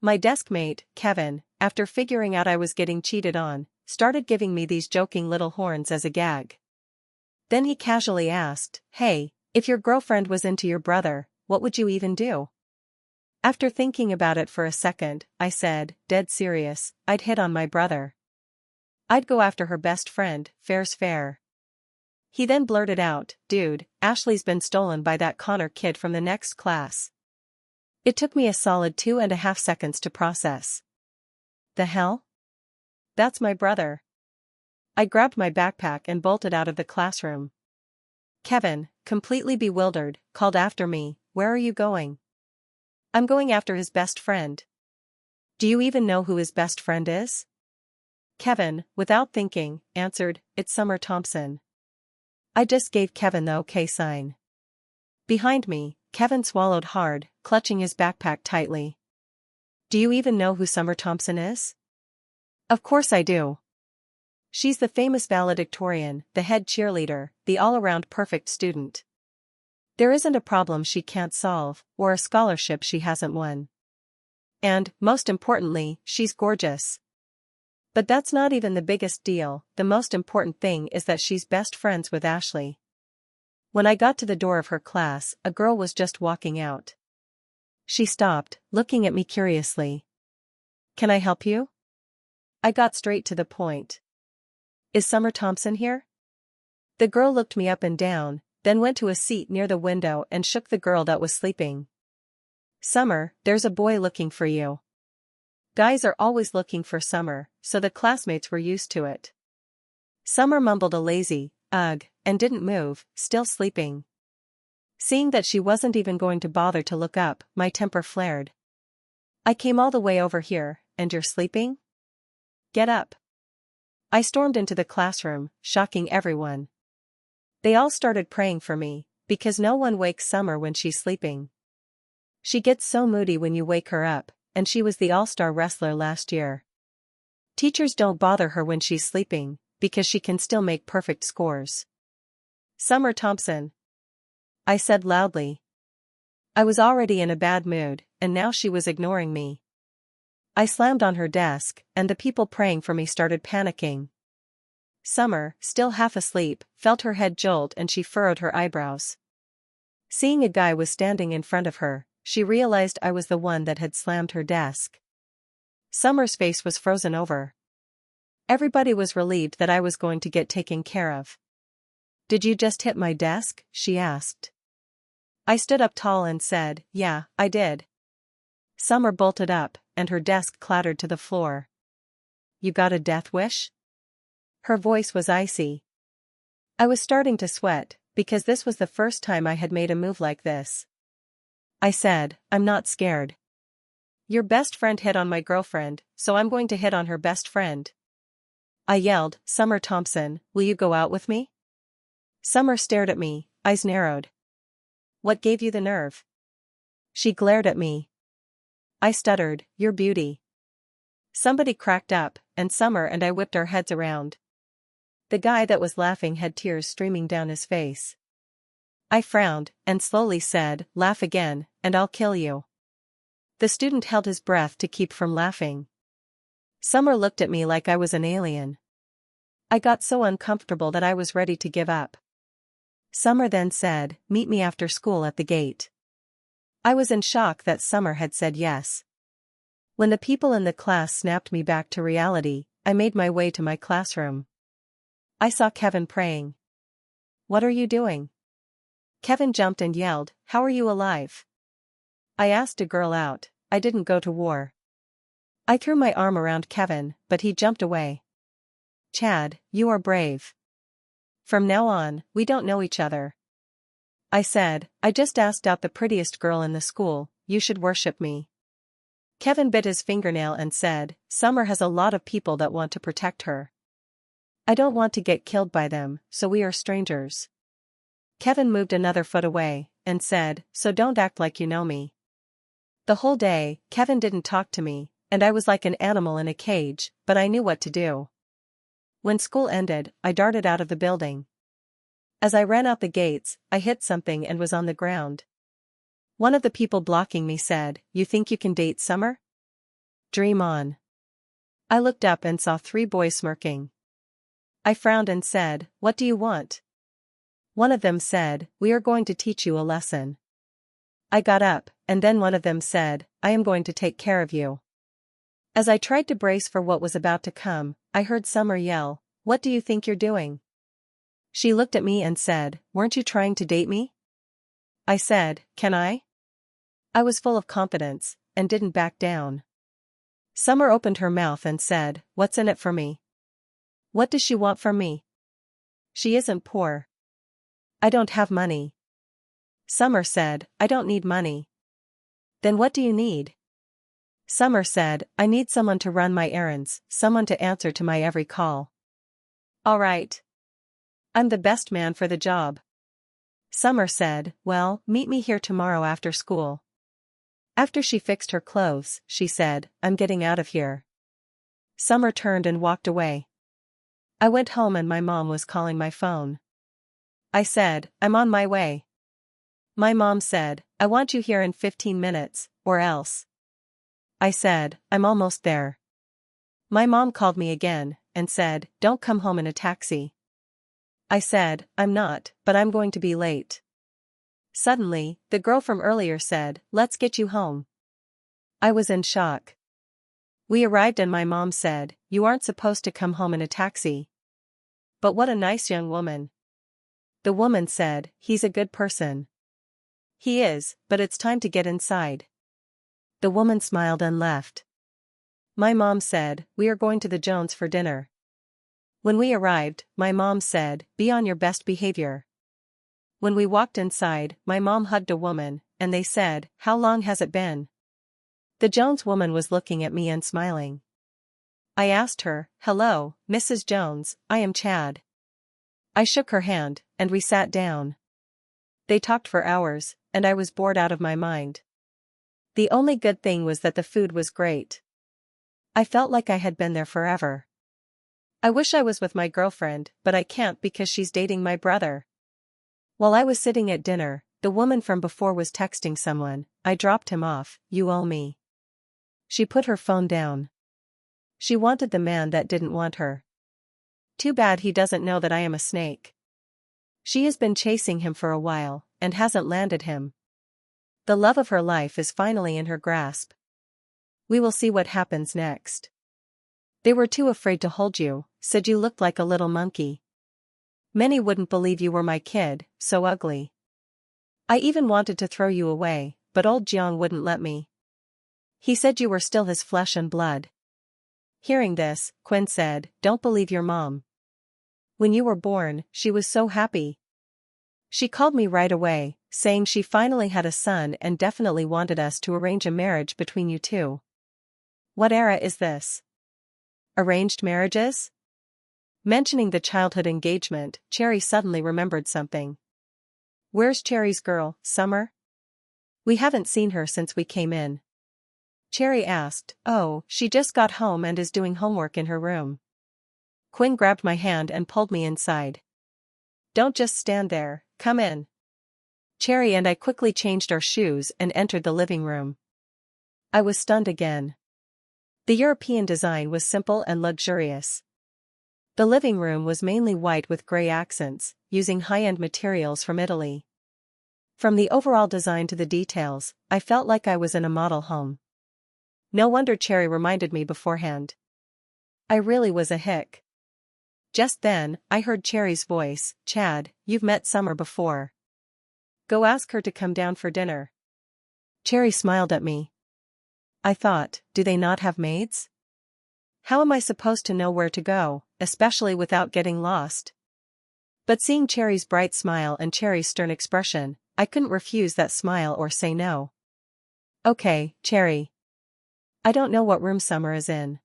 My desk mate, Kevin, after figuring out I was getting cheated on, started giving me these joking little horns as a gag. Then he casually asked, "Hey, if your girlfriend was into your brother, what would you even do?" After thinking about it for a second, I said, dead serious, I'd hit on my brother. I'd go after her best friend, fair's fair. He then blurted out, "Dude, Ashley's been stolen by that Connor kid from the next class." It took me a solid 2.5 seconds to process. The hell? That's my brother. I grabbed my backpack and bolted out of the classroom. Kevin, completely bewildered, called after me, "Where are you going?" "I'm going after his best friend." "Do you even know who his best friend is?" Kevin, without thinking, answered, "It's Summer Thompson." I just gave Kevin the okay sign. Behind me, Kevin swallowed hard, clutching his backpack tightly. "Do you even know who Summer Thompson is?" "Of course I do. She's the famous valedictorian, the head cheerleader, the all-around perfect student. There isn't a problem she can't solve, or a scholarship she hasn't won. And, most importantly, she's gorgeous. But that's not even the biggest deal, the most important thing is that she's best friends with Ashley." When I got to the door of her class, a girl was just walking out. She stopped, looking at me curiously. "Can I help you?" I got straight to the point. "Is Summer Thompson here?" The girl looked me up and down, then went to a seat near the window and shook the girl that was sleeping. "Summer, there's a boy looking for you." Guys are always looking for Summer, so the classmates were used to it. Summer mumbled a lazy, "Ugh," and didn't move, still sleeping. Seeing that she wasn't even going to bother to look up, my temper flared. "I came all the way over here, and you're sleeping? Get up." I stormed into the classroom, shocking everyone. They all started praying for me, because no one wakes Summer when she's sleeping. She gets so moody when you wake her up, and she was the all-star wrestler last year. Teachers don't bother her when she's sleeping, because she can still make perfect scores. "Summer Thompson," I said loudly. I was already in a bad mood, and now she was ignoring me. I slammed on her desk, and the people praying for me started panicking. Summer, still half asleep, felt her head jolt and she furrowed her eyebrows. Seeing a guy was standing in front of her, she realized I was the one that had slammed her desk. Summer's face was frozen over. Everybody was relieved that I was going to get taken care of. "Did you just hit my desk?" she asked. I stood up tall and said, "Yeah, I did." Summer bolted up, and her desk clattered to the floor. "You got a death wish?" Her voice was icy. I was starting to sweat, because this was the first time I had made a move like this. I said, "I'm not scared. Your best friend hit on my girlfriend, so I'm going to hit on her best friend." I yelled, "Summer Thompson, will you go out with me?" Summer stared at me, eyes narrowed. "What gave you the nerve?" She glared at me. I stuttered, "Your beauty." Somebody cracked up, and Summer and I whipped our heads around. The guy that was laughing had tears streaming down his face. I frowned, and slowly said, "Laugh again, and I'll kill you." The student held his breath to keep from laughing. Summer looked at me like I was an alien. I got so uncomfortable that I was ready to give up. Summer then said, "Meet me after school at the gate." I was in shock that Summer had said yes. When the people in the class snapped me back to reality, I made my way to my classroom. I saw Kevin praying. "What are you doing?" Kevin jumped and yelled, "How are you alive?" I asked a girl out. I didn't go to war. I threw my arm around Kevin, but he jumped away. "Chad, you are brave. From now on, we don't know each other." I said, "I just asked out the prettiest girl in the school, you should worship me." Kevin bit his fingernail and said, "Summer has a lot of people that want to protect her. I don't want to get killed by them, so we are strangers." Kevin moved another foot away, and said, "So don't act like you know me." The whole day, Kevin didn't talk to me, and I was like an animal in a cage, but I knew what to do. When school ended, I darted out of the building. As I ran out the gates, I hit something and was on the ground. One of the people blocking me said, "You think you can date Summer?" dream on. I looked up and saw 3 boys smirking. I frowned and said, what do you want? One of them said, we are going to teach you a lesson. I got up, and then one of them said, I am going to take care of you. As I tried to brace for what was about to come, I heard Summer yell, what do you think you're doing? She looked at me and said, weren't you trying to date me? I said, can I? I was full of confidence, and didn't back down. Summer opened her mouth and said, what's in it for me? What does she want from me? She isn't poor. I don't have money. Summer said, I don't need money. Then what do you need? Summer said, I need someone to run my errands, someone to answer to my every call. All right. I'm the best man for the job. Summer said, well, meet me here tomorrow after school. After she fixed her clothes, she said, I'm getting out of here. Summer turned and walked away. I went home and my mom was calling my phone. I said, I'm on my way. My mom said, I want you here in 15 minutes, or else. I said, I'm almost there. My mom called me again, and said, don't come home in a taxi. I said, I'm not, but I'm going to be late. Suddenly, the girl from earlier said, let's get you home. I was in shock. We arrived and my mom said, you aren't supposed to come home in a taxi. But what a nice young woman. The woman said, he's a good person. He is, but it's time to get inside. The woman smiled and left. My mom said, we are going to the Jones for dinner. When we arrived, my mom said, be on your best behavior. When we walked inside, my mom hugged a woman, and they said, how long has it been? The Jones woman was looking at me and smiling. I asked her, hello, Mrs. Jones, I am Chad. I shook her hand, and we sat down. They talked for hours, and I was bored out of my mind. The only good thing was that the food was great. I felt like I had been there forever. I wish I was with my girlfriend, but I can't because she's dating my brother. While I was sitting at dinner, the woman from before was texting someone, I dropped him off, you owe me. She put her phone down. She wanted the man that didn't want her. Too bad he doesn't know that I am a snake. She has been chasing him for a while, and hasn't landed him. The love of her life is finally in her grasp. We will see what happens next. They were too afraid to hold you, said you looked like a little monkey. Many wouldn't believe you were my kid, so ugly. I even wanted to throw you away, but old Jiang wouldn't let me. He said you were still his flesh and blood. Hearing this, Quinn said, don't believe your mom. When you were born, she was so happy. She called me right away, saying she finally had a son and definitely wanted us to arrange a marriage between you two. What era is this? Arranged marriages? Mentioning the childhood engagement, Cherry suddenly remembered something. Where's Cherry's girl, Summer? We haven't seen her since we came in. Cherry asked, oh, she just got home and is doing homework in her room. Quinn grabbed my hand and pulled me inside. Don't just stand there, come in. Cherry and I quickly changed our shoes and entered the living room. I was stunned again. The European design was simple and luxurious. The living room was mainly white with gray accents, using high-end materials from Italy. From the overall design to the details, I felt like I was in a model home. No wonder Cherry reminded me beforehand. I really was a hick. Just then, I heard Cherry's voice, Chad, you've met Summer before. Go ask her to come down for dinner. Cherry smiled at me. I thought, do they not have maids? How am I supposed to know where to go, especially without getting lost? But seeing Cherry's bright smile and Cherry's stern expression, I couldn't refuse that smile or say no. Okay, Cherry. I don't know what room Summer is in.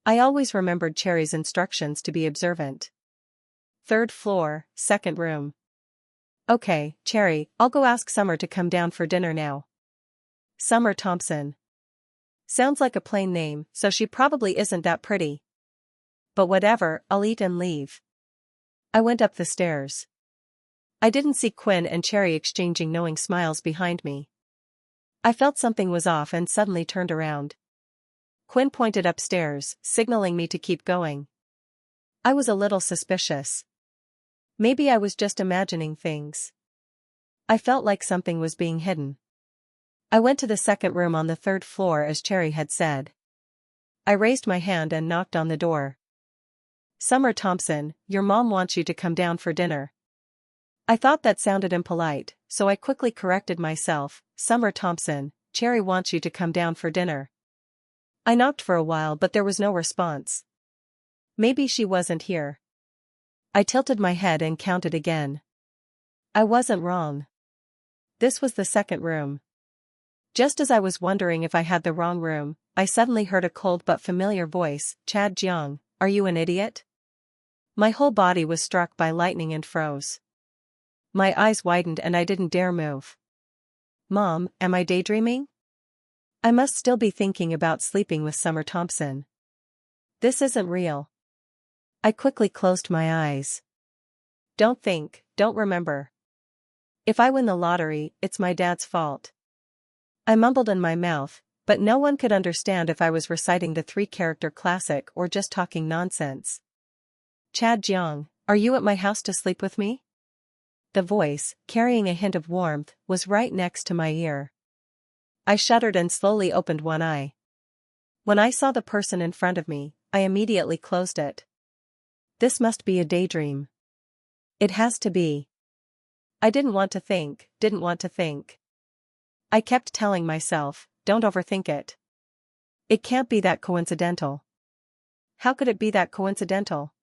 I always remembered Cherry's instructions to be observant. 3rd floor, 2nd room. Okay, Cherry, I'll go ask Summer to come down for dinner now. Summer Thompson. Sounds like a plain name, so she probably isn't that pretty. But whatever, I'll eat and leave. I went up the stairs. I didn't see Quinn and Cherry exchanging knowing smiles behind me. I felt something was off and suddenly turned around. Quinn pointed upstairs, signaling me to keep going. I was a little suspicious. Maybe I was just imagining things. I felt like something was being hidden. I went to the second room on the third floor as Cherry had said. I raised my hand and knocked on the door. Summer Thompson, your mom wants you to come down for dinner. I thought that sounded impolite, so I quickly corrected myself. Summer Thompson, Cherry wants you to come down for dinner. I knocked for a while but there was no response. Maybe she wasn't here. I tilted my head and counted again. I wasn't wrong. This was the second room. Just as I was wondering if I had the wrong room, I suddenly heard a cold but familiar voice. Chad Jeong, are you an idiot? My whole body was struck by lightning and froze. My eyes widened and I didn't dare move. Mom, am I daydreaming? I must still be thinking about sleeping with Summer Thompson. This isn't real. I quickly closed my eyes. Don't think, don't remember. If I win the lottery, it's my dad's fault. I mumbled in my mouth, but no one could understand if I was reciting the three-character classic or just talking nonsense. Chad Jeong, are you at my house to sleep with me? The voice, carrying a hint of warmth, was right next to my ear. I shuddered and slowly opened one eye. When I saw the person in front of me, I immediately closed it. This must be a daydream. It has to be. I didn't want to think. I kept telling myself, don't overthink it. It can't be that coincidental. How could it be that coincidental?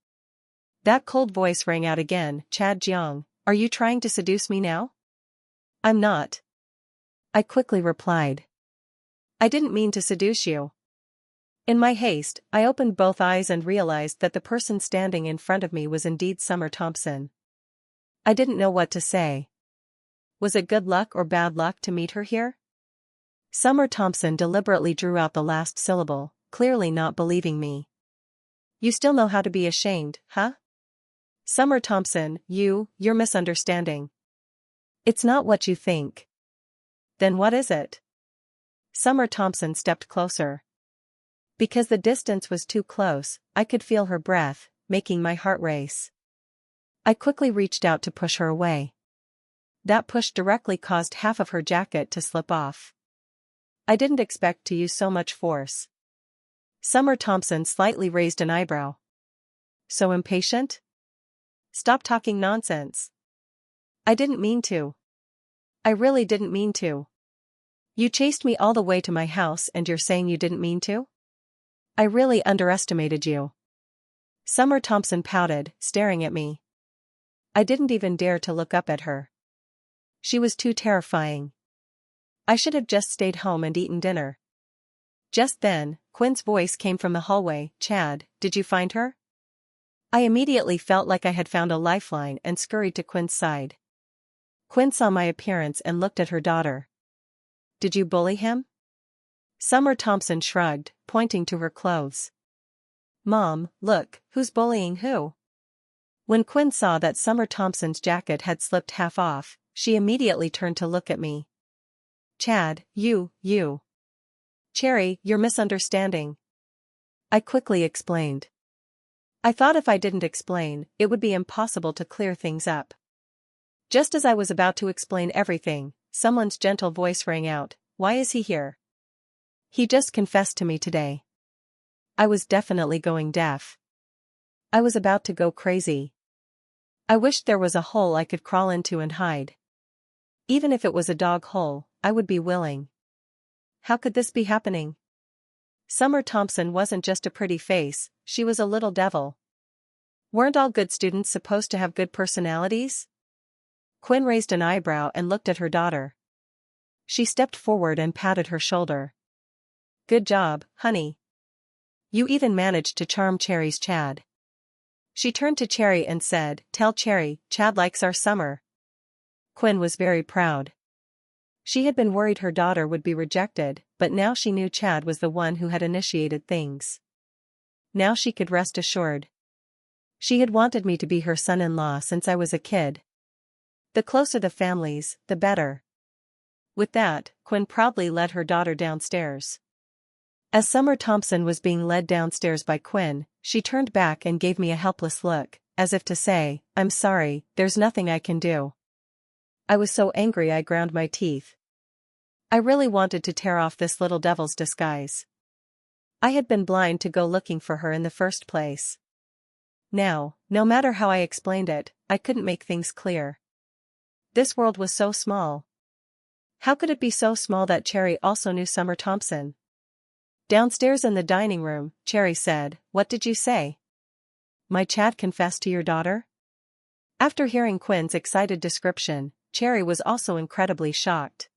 That cold voice rang out again. Chad Jeong, are you trying to seduce me now? I'm not. I quickly replied. I didn't mean to seduce you. In my haste, I opened both eyes and realized that the person standing in front of me was indeed Summer Thompson. I didn't know what to say. Was it good luck or bad luck to meet her here? Summer Thompson deliberately drew out the last syllable, clearly not believing me. You still know how to be ashamed, huh? Summer Thompson, you're misunderstanding. It's not what you think. Then what is it? Summer Thompson stepped closer. Because the distance was too close, I could feel her breath, making my heart race. I quickly reached out to push her away. That push directly caused half of her jacket to slip off. I didn't expect to use so much force. Summer Thompson slightly raised an eyebrow. So impatient? Stop talking nonsense. I didn't mean to. I really didn't mean to. You chased me all the way to my house and you're saying you didn't mean to? I really underestimated you. Summer Thompson pouted, staring at me. I didn't even dare to look up at her. She was too terrifying. I should have just stayed home and eaten dinner. Just then, Quinn's voice came from the hallway. Chad, did you find her? I immediately felt like I had found a lifeline and scurried to Quinn's side. Quinn saw my appearance and looked at her daughter. Did you bully him? Summer Thompson shrugged, pointing to her clothes. Mom, look, who's bullying who? When Quinn saw that Summer Thompson's jacket had slipped half off, she immediately turned to look at me. Chad, you. Cherry, you're misunderstanding. I quickly explained. I thought if I didn't explain, it would be impossible to clear things up. Just as I was about to explain everything, someone's gentle voice rang out. Why is he here? He just confessed to me today. I was definitely going deaf. I was about to go crazy. I wished there was a hole I could crawl into and hide. Even if it was a dog hole, I would be willing. How could this be happening? Summer Thompson wasn't just a pretty face, she was a little devil. Weren't all good students supposed to have good personalities? Quinn raised an eyebrow and looked at her daughter. She stepped forward and patted her shoulder. Good job, honey. You even managed to charm Cherry's Chad. She turned to Cherry and said, Tell Cherry, Chad likes our Summer. Quinn was very proud. She had been worried her daughter would be rejected, but now she knew Chad was the one who had initiated things. Now she could rest assured. She had wanted me to be her son-in-law since I was a kid. The closer the families, the better. With that, Quinn proudly led her daughter downstairs. As Summer Thompson was being led downstairs by Quinn, she turned back and gave me a helpless look, as if to say, "I'm sorry, there's nothing I can do." I was so angry I ground my teeth. I really wanted to tear off this little devil's disguise. I had been blind to go looking for her in the first place. Now, no matter how I explained it, I couldn't make things clear. This world was so small. How could it be so small that Cherry also knew Summer Thompson? Downstairs in the dining room, Cherry said, "What did you say? My Chad confessed to your daughter?" After hearing Quinn's excited description, Cherry was also incredibly shocked.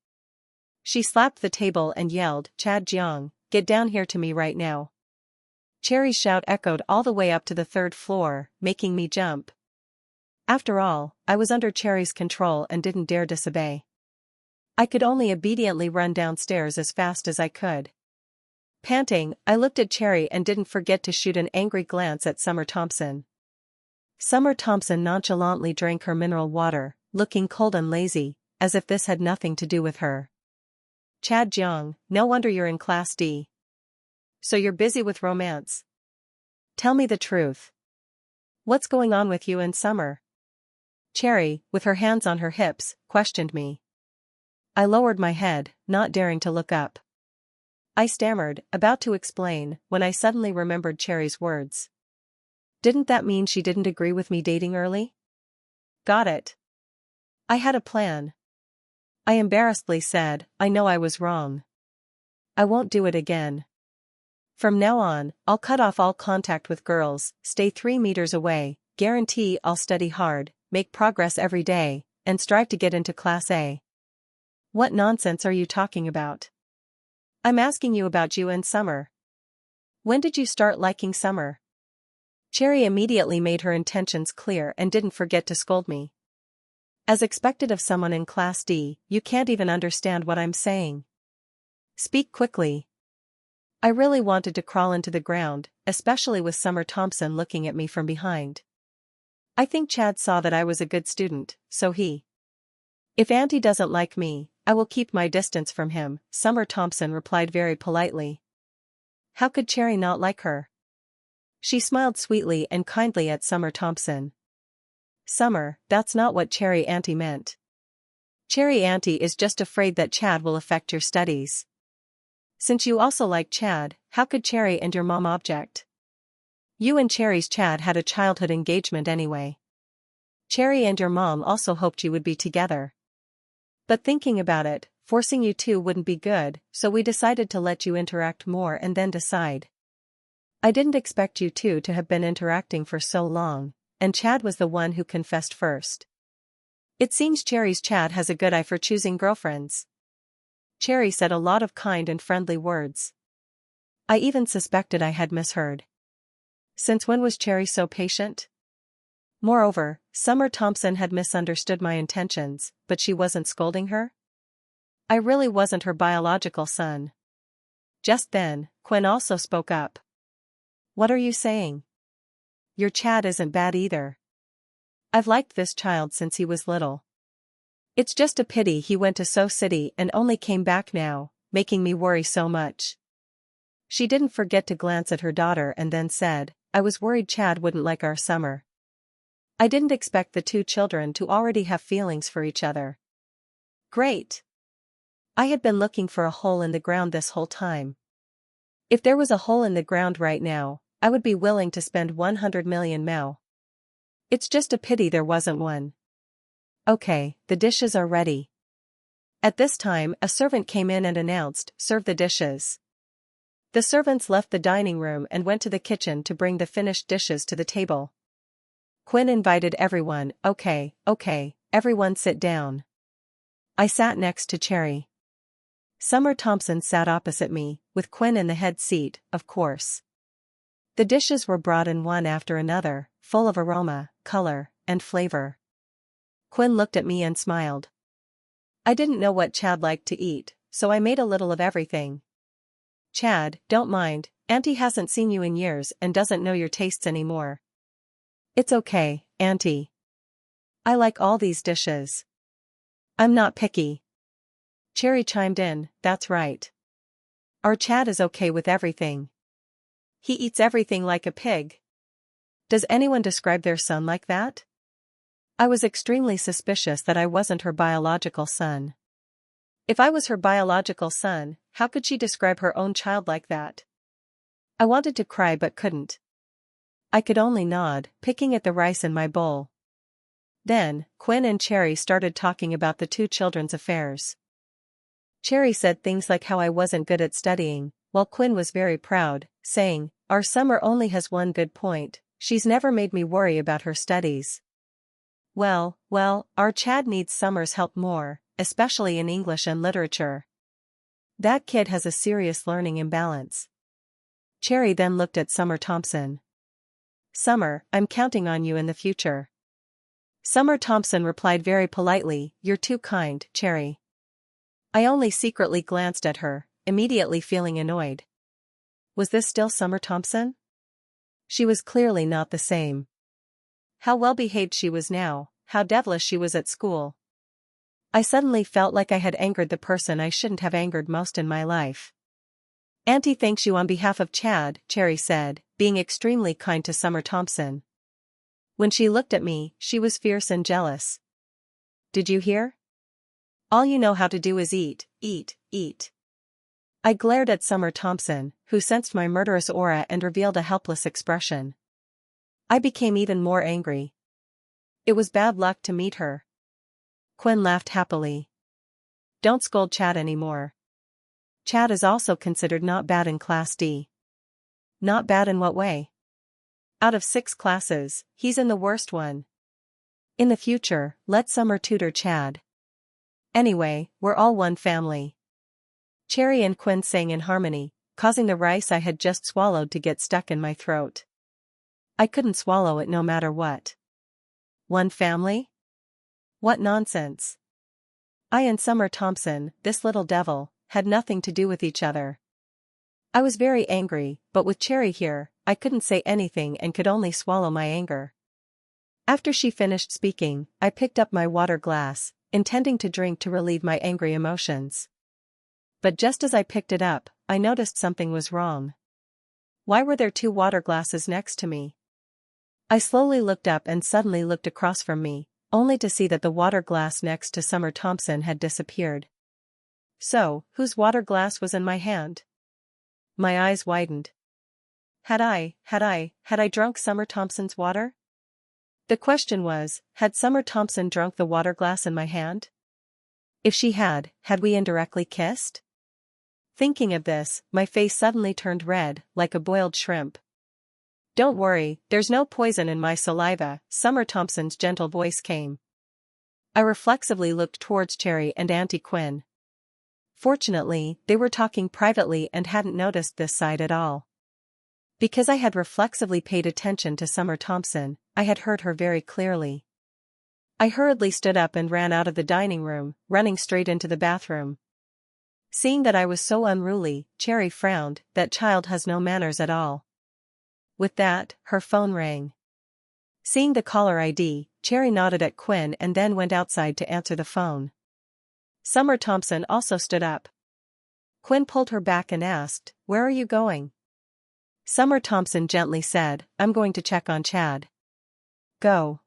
She slapped the table and yelled, "Chad Jiang, get down here to me right now." Cherry's shout echoed all the way up to the third floor, making me jump. After all, I was under Cherry's control and didn't dare disobey. I could only obediently run downstairs as fast as I could. Panting, I looked at Cherry and didn't forget to shoot an angry glance at Summer Thompson. Summer Thompson nonchalantly drank her mineral water, looking cold and lazy, as if this had nothing to do with her. "Chad Jiang, no wonder you're in Class D. So you're busy with romance. Tell me the truth. What's going on with you and Summer?" Cherry, with her hands on her hips, questioned me. I lowered my head, not daring to look up. I stammered, about to explain, when I suddenly remembered Cherry's words. Didn't that mean she didn't agree with me dating early? Got it. I had a plan. I embarrassedly said, "I know I was wrong. I won't do it again. From now on, I'll cut off all contact with girls, stay 3 meters away, guarantee I'll study hard, make progress every day, and strive to get into Class A." What nonsense are you talking about? I'm asking you about you and Summer. When did you start liking Summer? Cherry immediately made her intentions clear and didn't forget to scold me. As expected of someone in Class D, you can't even understand what I'm saying. Speak quickly. I really wanted to crawl into the ground, especially with Summer Thompson looking at me from behind. I think Chad saw that I was a good student, so If Auntie doesn't like me, I will keep my distance from him," Summer Thompson replied very politely. How could Cherry not like her? She smiled sweetly and kindly at Summer Thompson. "Summer, that's not what Cherry Auntie meant. Cherry Auntie is just afraid that Chad will affect your studies. Since you also like Chad, how could Cherry and your mom object? You and Cherry's Chad had a childhood engagement anyway. Cherry and your mom also hoped you would be together. But thinking about it, forcing you two wouldn't be good, so we decided to let you interact more and then decide. I didn't expect you two to have been interacting for so long, and Chad was the one who confessed first. It seems Cherry's Chad has a good eye for choosing girlfriends." Cherry said a lot of kind and friendly words. I even suspected I had misheard. Since when was Cherry so patient? Moreover, Summer Thompson had misunderstood my intentions, but she wasn't scolding her? I really wasn't her biological son. Just then, Quinn also spoke up. "What are you saying? Your Chad isn't bad either. I've liked this child since he was little. It's just a pity he went to So City and only came back now, making me worry so much." She didn't forget to glance at her daughter and then said, "I was worried Chad wouldn't like our Summer." I didn't expect the two children to already have feelings for each other. Great. I had been looking for a hole in the ground this whole time. If there was a hole in the ground right now, I would be willing to spend 100 million mil. It's just a pity there wasn't one. Okay, the dishes are ready. At this time, a servant came in and announced, "Serve the dishes." The servants left the dining room and went to the kitchen to bring the finished dishes to the table. Quinn invited everyone. Okay, everyone sit down." I sat next to Cherry. Summer Thompson sat opposite me, with Quinn in the head seat, of course. The dishes were brought in one after another, full of aroma, color, and flavor. Quinn looked at me and smiled. I didn't know what Chad liked to eat, so I made a little of everything. "Chad, don't mind, Auntie hasn't seen you in years and doesn't know your tastes anymore." "It's okay, Auntie. I like all these dishes. I'm not picky." Cherry chimed in, "That's right. Our Chad is okay with everything. He eats everything like a pig. Does anyone describe their son like that? I was extremely suspicious that I wasn't her biological son. If I was her biological son, how could she describe her own child like that? I wanted to cry but couldn't. I could only nod, picking at the rice in my bowl. Then, Quinn and Cherry started talking about the two children's affairs. Cherry said things like how I wasn't good at studying, while Quinn was very proud, saying, "Our Summer only has one good point, she's never made me worry about her studies." Well, our Chad needs Summer's help more, especially in English and literature. That kid has a serious learning imbalance. Cherry then looked at Summer Thompson. "Summer, I'm counting on you in the future." Summer Thompson replied very politely, "You're too kind, Cherry." I only secretly glanced at her, immediately feeling annoyed. Was this still Summer Thompson? She was clearly not the same. How well-behaved she was now, how devilish she was at school. I suddenly felt like I had angered the person I shouldn't have angered most in my life. "Auntie thanks you on behalf of Chad," Cherry said, being extremely kind to Summer Thompson. When she looked at me, she was fierce and jealous. "Did you hear? All you know how to do is eat, eat, eat." I glared at Summer Thompson, who sensed my murderous aura and revealed a helpless expression. I became even more angry. It was bad luck to meet her. Quinn laughed happily. "Don't scold Chad anymore. Chad is also considered not bad in Class D." "Not bad in what way?" "Out of 6 classes, he's in the worst one. In the future, let Summer tutor Chad. Anyway, we're all one family." Cherry and Quinn sang in harmony, causing the rice I had just swallowed to get stuck in my throat. I couldn't swallow it no matter what. One family? What nonsense. I and Summer Thompson, this little devil, had nothing to do with each other. I was very angry, but with Cherry here, I couldn't say anything and could only swallow my anger. After she finished speaking, I picked up my water glass, intending to drink to relieve my angry emotions. But just as I picked it up, I noticed something was wrong. Why were there 2 water glasses next to me? I slowly looked up and suddenly looked across from me, only to see that the water glass next to Summer Thompson had disappeared. So, whose water glass was in my hand? My eyes widened. Had I drunk Summer Thompson's water? The question was, had Summer Thompson drunk the water glass in my hand? If she had we indirectly kissed? Thinking of this, my face suddenly turned red, like a boiled shrimp. "Don't worry, there's no poison in my saliva," Summer Thompson's gentle voice came. I reflexively looked towards Cherry and Auntie Quinn. Fortunately, they were talking privately and hadn't noticed this side at all. Because I had reflexively paid attention to Summer Thompson, I had heard her very clearly. I hurriedly stood up and ran out of the dining room, running straight into the bathroom. Seeing that I was so unruly, Cherry frowned. "That child has no manners at all." With that, her phone rang. Seeing the caller ID, Cherry nodded at Quinn and then went outside to answer the phone. Summer Thompson also stood up. Quinn pulled her back and asked, "Where are you going?" Summer Thompson gently said, "I'm going to check on Chad." Go.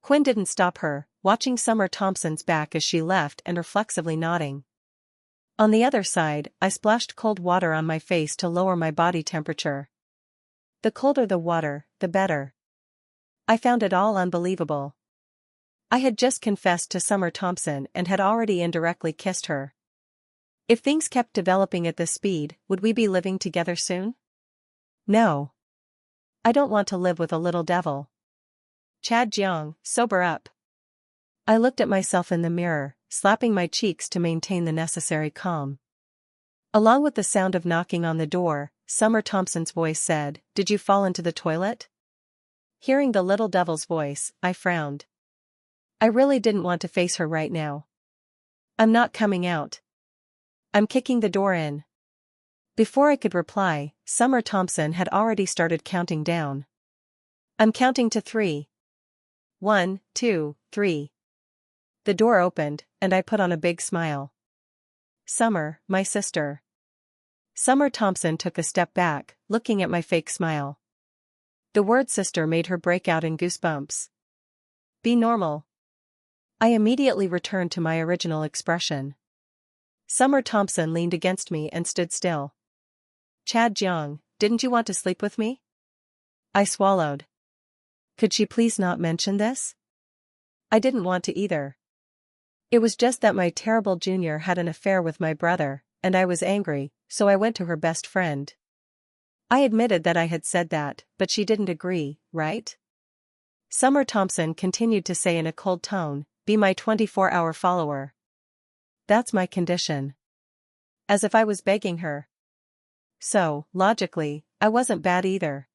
Quinn didn't stop her, watching Summer Thompson's back as she left and reflexively nodding. On the other side, I splashed cold water on my face to lower my body temperature. The colder the water, the better. I found it all unbelievable. I had just confessed to Summer Thompson and had already indirectly kissed her. If things kept developing at this speed, would we be living together soon? No. I don't want to live with a little devil. Chad Jeong, sober up. I looked at myself in the mirror, slapping my cheeks to maintain the necessary calm. Along with the sound of knocking on the door, Summer Thompson's voice said, "Did you fall into the toilet?" Hearing the little devil's voice, I frowned. I really didn't want to face her right now. "I'm not coming out. I'm kicking the door in." Before I could reply, Summer Thompson had already started counting down. "I'm counting to 3. 1, 2, 3. The door opened, and I put on a big smile. "Summer, my sister." Summer Thompson took a step back, looking at my fake smile. The word sister made her break out in goosebumps. Be normal. I immediately returned to my original expression. Summer Thompson leaned against me and stood still. Chad Jiang, didn't you want to sleep with me? I swallowed. Could she please not mention this? I didn't want to either. It was just that my terrible junior had an affair with my brother, and I was angry, so I went to her best friend. I admitted that I had said that, but she didn't agree, right? Summer Thompson continued to say in a cold tone, be my 24-hour follower. That's my condition. As if I was begging her. So, logically, I wasn't bad either.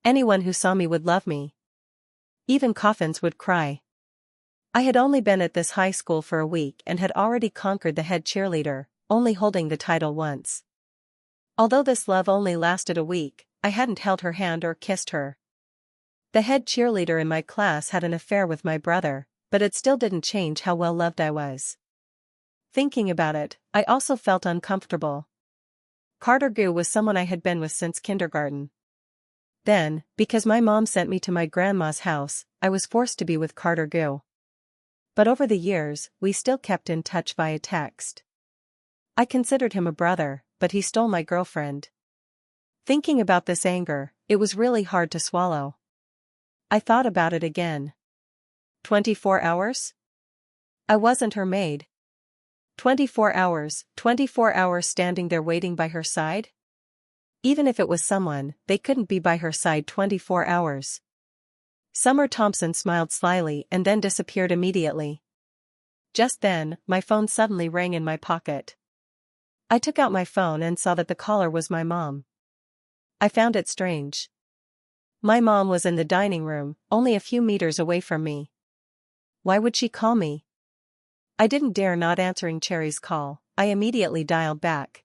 Anyone who saw me would love me. Even coffins would cry. I had only been at this high school for a week and had already conquered the head cheerleader, only holding the title once. Although this love only lasted a week, I hadn't held her hand or kissed her. The head cheerleader in my class had an affair with my brother, but it still didn't change how well loved I was. Thinking about it, I also felt uncomfortable. Carter Gu was someone I had been with since kindergarten. Then, because my mom sent me to my grandma's house, I was forced to be with Carter Gu. But over the years, we still kept in touch via text. I considered him a brother, but he stole my girlfriend. Thinking about this anger, it was really hard to swallow. I thought about it again. 24 hours? I wasn't her maid. 24 hours standing there waiting by her side? Even if it was someone, they couldn't be by her side 24 hours. Summer Thompson smiled slyly and then disappeared immediately. Just then, my phone suddenly rang in my pocket. I took out my phone and saw that the caller was my mom. I found it strange. My mom was in the dining room, only a few meters away from me. Why would she call me? I didn't dare not answering Cherry's call. I immediately dialed back.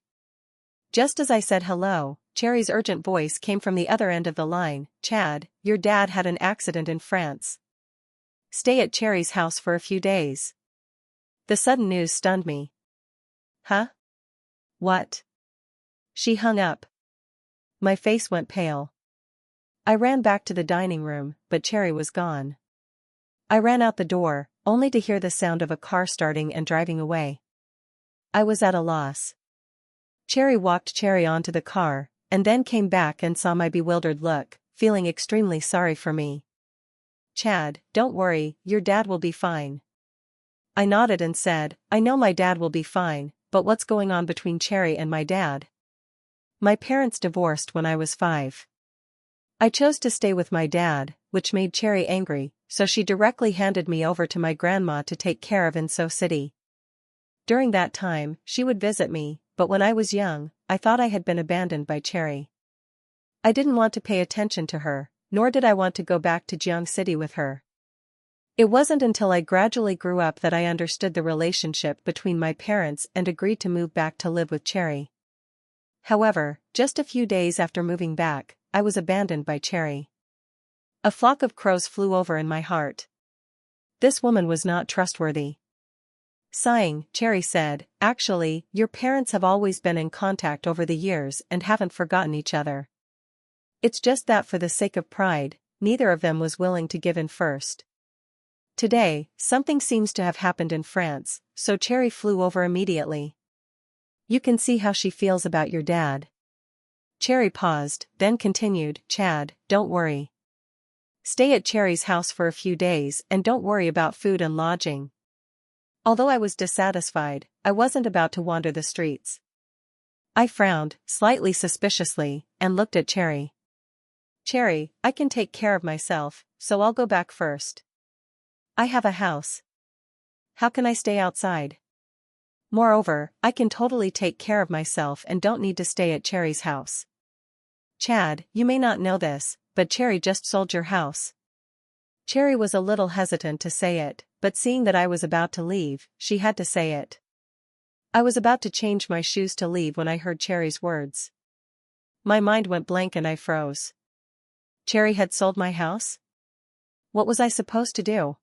Just as I said hello, Cherry's urgent voice came from the other end of the line. Chad, your dad had an accident in France. Stay at Cherry's house for a few days. The sudden news stunned me. Huh? What? She hung up. My face went pale. I ran back to the dining room, but Cherry was gone. I ran out the door, only to hear the sound of a car starting and driving away. I was at a loss. Cherry walked Cherry onto the car, and then came back and saw my bewildered look, feeling extremely sorry for me. Chad, don't worry, your dad will be fine. I nodded and said, I know my dad will be fine, but what's going on between Cherry and my dad? My parents divorced when I was 5. I chose to stay with my dad, which made Cherry angry, so she directly handed me over to my grandma to take care of in So City. During that time, she would visit me, but when I was young, I thought I had been abandoned by Cherry. I didn't want to pay attention to her, nor did I want to go back to Jiang City with her. It wasn't until I gradually grew up that I understood the relationship between my parents and agreed to move back to live with Cherry. However, just a few days after moving back, I was abandoned by Cherry. A flock of crows flew over in my heart. This woman was not trustworthy. Sighing, Cherry said, actually, your parents have always been in contact over the years and haven't forgotten each other. It's just that for the sake of pride, neither of them was willing to give in first. Today, something seems to have happened in France, so Cherry flew over immediately. You can see how she feels about your dad. Cherry paused, then continued, Chad, don't worry. Stay at Cherry's house for a few days and don't worry about food and lodging. Although I was dissatisfied, I wasn't about to wander the streets. I frowned, slightly suspiciously, and looked at Cherry. Cherry, I can take care of myself, so I'll go back first. I have a house. How can I stay outside? Moreover, I can totally take care of myself and don't need to stay at Cherry's house. Chad, you may not know this, but Cherry just sold your house. Cherry was a little hesitant to say it, but seeing that I was about to leave, she had to say it. I was about to change my shoes to leave when I heard Cherry's words. My mind went blank and I froze. Cherry had sold my house? What was I supposed to do?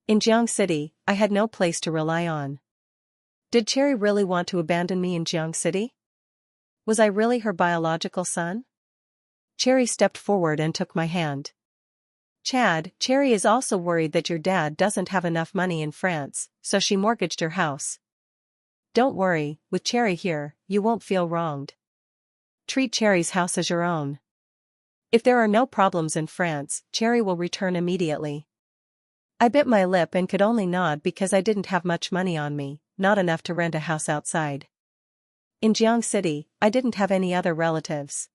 In Jiang City, I had no place to rely on. Did Cherry really want to abandon me in Jiang City? Was I really her biological son? Cherry stepped forward and took my hand. Chad, Cherry is also worried that your dad doesn't have enough money in France, so she mortgaged her house. Don't worry, with Cherry here, you won't feel wronged. Treat Cherry's house as your own. If there are no problems in France, Cherry will return immediately. I bit my lip and could only nod because I didn't have much money on me, not enough to rent a house outside. In Jiang City, I didn't have any other relatives.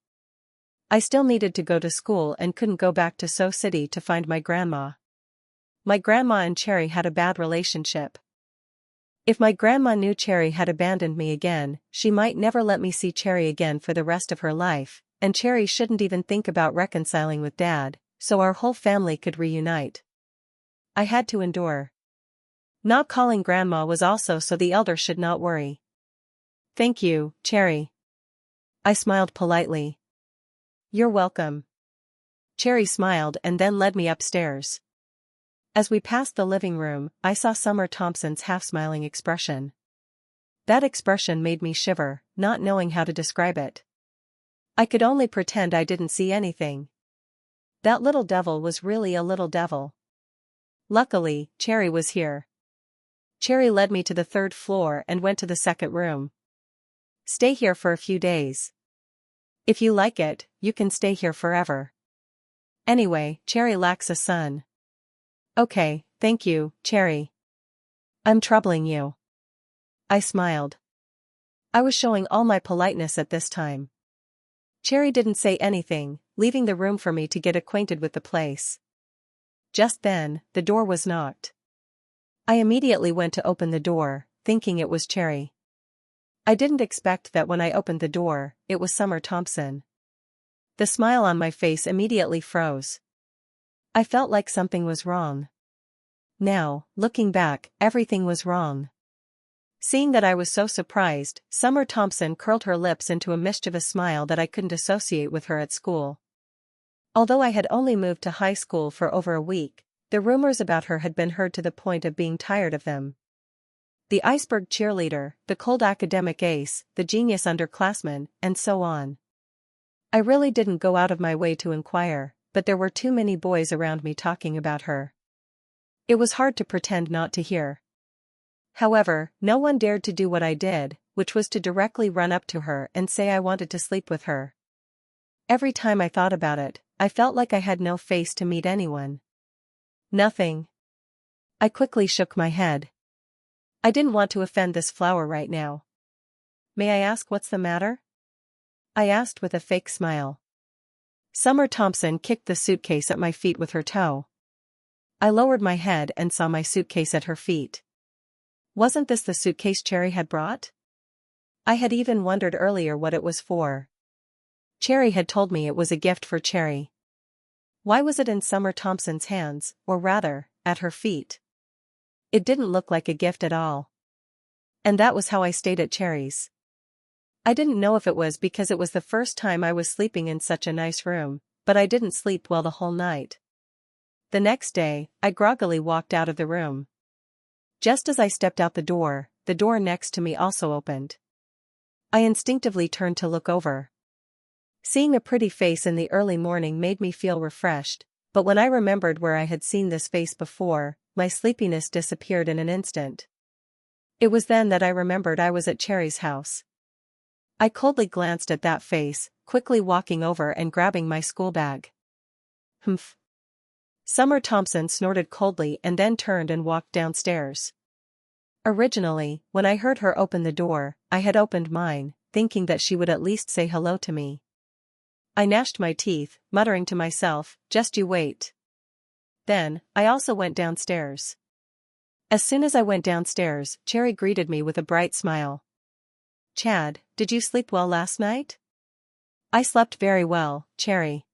I still needed to go to school and couldn't go back to Seoul City to find my grandma. My grandma and Cherry had a bad relationship. If my grandma knew Cherry had abandoned me again, she might never let me see Cherry again for the rest of her life, and Cherry shouldn't even think about reconciling with Dad, so our whole family could reunite. I had to endure. Not calling grandma was also so the elder should not worry. Thank you, Cherry. I smiled politely. You're welcome. Cherry smiled and then led me upstairs. As we passed the living room, I saw Summer Thompson's half-smiling expression. That expression made me shiver, not knowing how to describe it. I could only pretend I didn't see anything. That little devil was really a little devil. Luckily, Cherry was here. Cherry led me to the 3rd floor and went to the 2nd room. Stay here for a few days. If you like it, you can stay here forever. Anyway, Cherry lacks a son. Okay, thank you, Cherry. I'm troubling you. I smiled. I was showing all my politeness at this time. Cherry didn't say anything, leaving the room for me to get acquainted with the place. Just then, the door was knocked. I immediately went to open the door, thinking it was Cherry. I didn't expect that when I opened the door, it was Summer Thompson. The smile on my face immediately froze. I felt like something was wrong. Now, looking back, everything was wrong. Seeing that I was so surprised, Summer Thompson curled her lips into a mischievous smile that I couldn't associate with her at school. Although I had only moved to high school for over a week, the rumors about her had been heard to the point of being tired of them. The iceberg cheerleader, the cold academic ace, the genius underclassman, and so on. I really didn't go out of my way to inquire, but there were too many boys around me talking about her. It was hard to pretend not to hear. However, no one dared to do what I did, which was to directly run up to her and say I wanted to sleep with her. Every time I thought about it, I felt like I had no face to meet anyone. Nothing. I quickly shook my head. I didn't want to offend this flower right now. May I ask what's the matter? I asked with a fake smile. Summer Thompson kicked the suitcase at my feet with her toe. I lowered my head and saw my suitcase at her feet. Wasn't this the suitcase Cherry had brought? I had even wondered earlier what it was for. Cherry had told me it was a gift for Cherry. Why was it in Summer Thompson's hands, or rather, at her feet? It didn't look like a gift at all. And that was how I stayed at Cherry's. I didn't know if it was because it was the first time I was sleeping in such a nice room, but I didn't sleep well the whole night. The next day, I groggily walked out of the room. Just as I stepped out the door next to me also opened. I instinctively turned to look over. Seeing a pretty face in the early morning made me feel refreshed, but when I remembered where I had seen this face before, my sleepiness disappeared in an instant. It was then that I remembered I was at Cherry's house. I coldly glanced at that face, quickly walking over and grabbing my school bag. Humph. Summer Thompson snorted coldly and then turned and walked downstairs. Originally, when I heard her open the door, I had opened mine, thinking that she would at least say hello to me. I gnashed my teeth, muttering to myself, "Just you wait." Then, I also went downstairs. As soon as I went downstairs, Cherry greeted me with a bright smile. "Chad, did you sleep well last night?" "I slept very well, Cherry."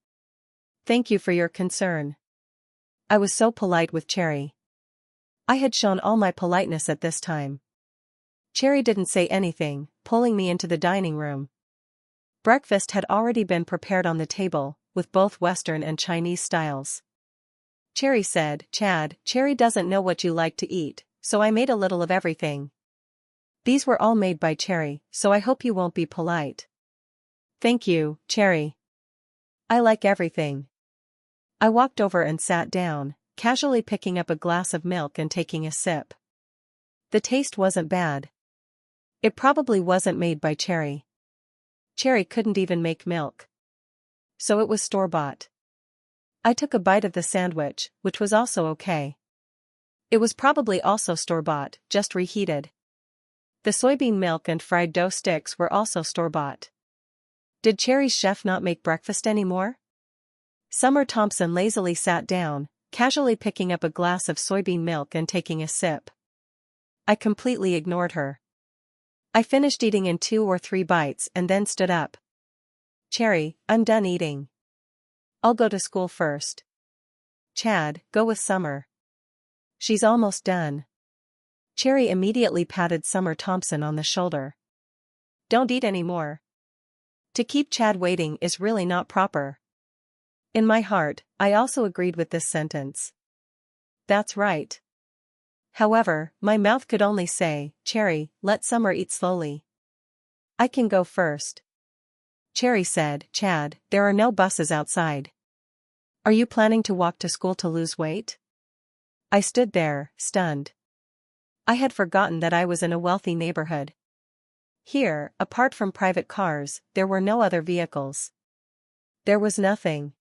"Thank you for your concern." I was so polite with Cherry. I had shown all my politeness at this time. Cherry didn't say anything, pulling me into the dining room. Breakfast had already been prepared on the table, with both Western and Chinese styles. Cherry said, "Chad, Cherry doesn't know what you like to eat, so I made a little of everything. These were all made by Cherry, so I hope you won't be polite." Thank you, Cherry. I like everything. I walked over and sat down, casually picking up a glass of milk and taking a sip. The taste wasn't bad. It probably wasn't made by Cherry. Cherry couldn't even make milk. So it was store-bought. I took a bite of the sandwich, which was also okay. It was probably also store-bought, just reheated. The soybean milk and fried dough sticks were also store-bought. Did Cherry's chef not make breakfast anymore? Summer Thompson lazily sat down, casually picking up a glass of soybean milk and taking a sip. I completely ignored her. I finished eating in 2 or 3 bites and then stood up. Cherry, I'm done eating. I'll go to school first. Chad, go with Summer. She's almost done. Cherry immediately patted Summer Thompson on the shoulder. Don't eat anymore. To keep Chad waiting is really not proper. In my heart, I also agreed with this sentence. That's right. However, my mouth could only say, Cherry, let Summer eat slowly. I can go first. Cherry said, Chad, there are no buses outside. Are you planning to walk to school to lose weight? I stood there, stunned. I had forgotten that I was in a wealthy neighborhood. Here, apart from private cars, there were no other vehicles. There was nothing.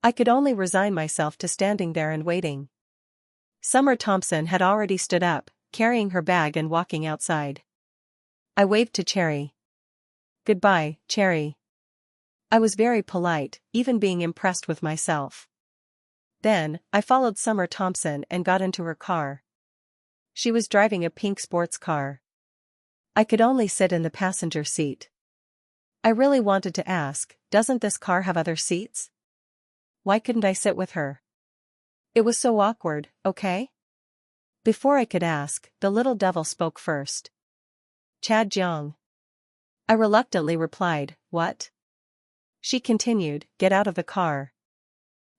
I could only resign myself to standing there and waiting. Summer Thompson had already stood up, carrying her bag and walking outside. I waved to Cherry. Goodbye, Cherry. I was very polite, even being impressed with myself. Then, I followed Summer Thompson and got into her car. She was driving a pink sports car. I could only sit in the passenger seat. I really wanted to ask, doesn't this car have other seats? Why couldn't I sit with her? It was so awkward, okay? Before I could ask, the little devil spoke first. Chad Jiang. I reluctantly replied, what? She continued, get out of the car.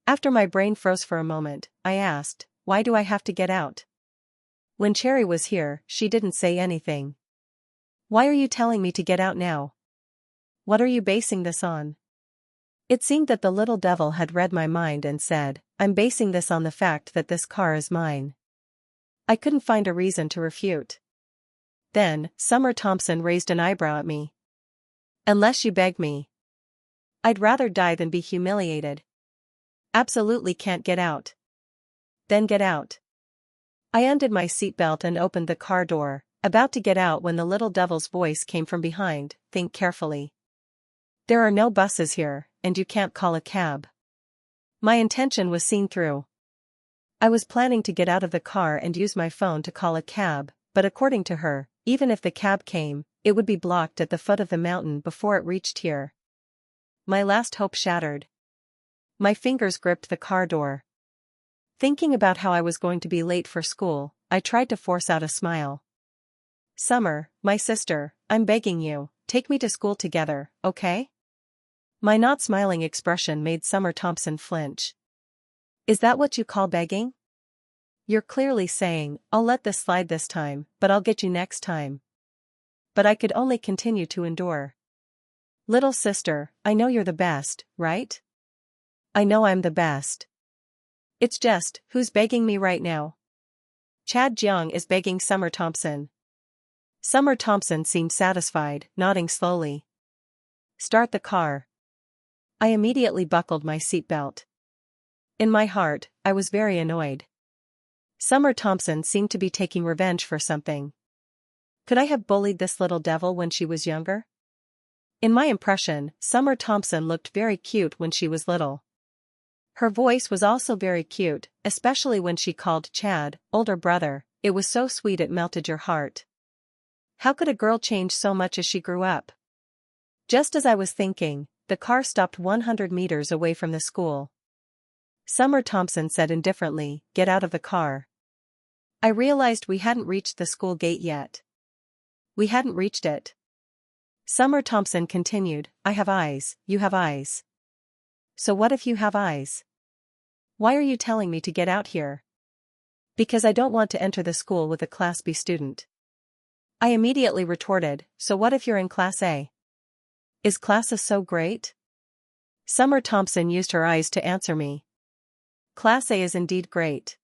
After my brain froze for a moment, I asked, why do I have to get out? When Cherry was here, she didn't say anything. Why are you telling me to get out now? What are you basing this on? It seemed that the little devil had read my mind and said, I'm basing this on the fact that this car is mine. I couldn't find a reason to refute. Then, Summer Thompson raised an eyebrow at me. Unless you beg me. I'd rather die than be humiliated. Absolutely can't get out. Then get out. I undid my seatbelt and opened the car door, about to get out when the little devil's voice came from behind, think carefully. There are no buses here, and you can't call a cab. My intention was seen through. I was planning to get out of the car and use my phone to call a cab, but according to her, even if the cab came, it would be blocked at the foot of the mountain before it reached here. My last hope shattered. My fingers gripped the car door. Thinking about how I was going to be late for school, I tried to force out a smile. Summer, my sister, I'm begging you, take me to school together, okay? My not smiling expression made Summer Thompson flinch. Is that what you call begging? You're clearly saying, I'll let this slide this time, but I'll get you next time. But I could only continue to endure. Little sister, I know you're the best, right? I know I'm the best. It's just, who's begging me right now? Chad Jiang is begging Summer Thompson. Summer Thompson seemed satisfied, nodding slowly. Start the car. I immediately buckled my seatbelt. In my heart, I was very annoyed. Summer Thompson seemed to be taking revenge for something. Could I have bullied this little devil when she was younger? In my impression, Summer Thompson looked very cute when she was little. Her voice was also very cute, especially when she called Chad, older brother. It was so sweet it melted your heart. How could a girl change so much as she grew up? Just as I was thinking, the car stopped 100 meters away from the school. Summer Thompson said indifferently, get out of the car. I realized we hadn't reached the school gate yet. We hadn't reached it. Summer Thompson continued, I have eyes, you have eyes. So what if you have eyes? Why are you telling me to get out here? Because I don't want to enter the school with a Class B student. I immediately retorted, so what if you're in Class A? Is class A so great? Summer Thompson used her eyes to answer me. Class A is indeed great.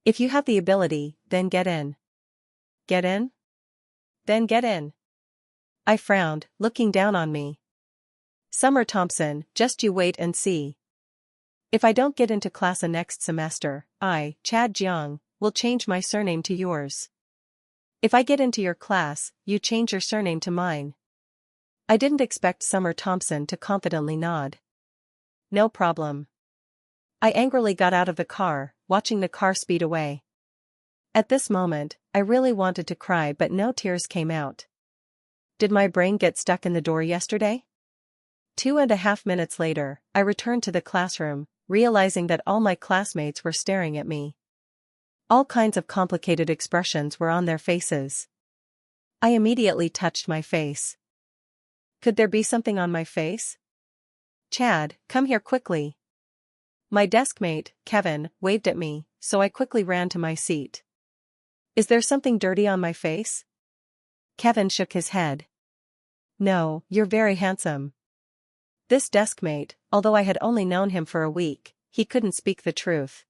If you have the ability, then get in. Get in? Then get in. I frowned, looking down on me. Summer Thompson, just you wait and see. If I don't get into class A next semester, I, Chad Jiang, will change my surname to yours. If I get into your class, you change your surname to mine. I didn't expect Summer Thompson to confidently nod. No problem. I angrily got out of the car, watching the car speed away. At this moment, I really wanted to cry but no tears came out. Did my brain get stuck in the door yesterday? 2.5 minutes later, I returned to the classroom, realizing that all my classmates were staring at me. All kinds of complicated expressions were on their faces. I immediately touched my face. Could there be something on my face? Chad, come here quickly. My deskmate, Kevin, waved at me, so I quickly ran to my seat. Is there something dirty on my face? Kevin shook his head. No, you're very handsome. This deskmate, although I had only known him for a week, he couldn't speak the truth.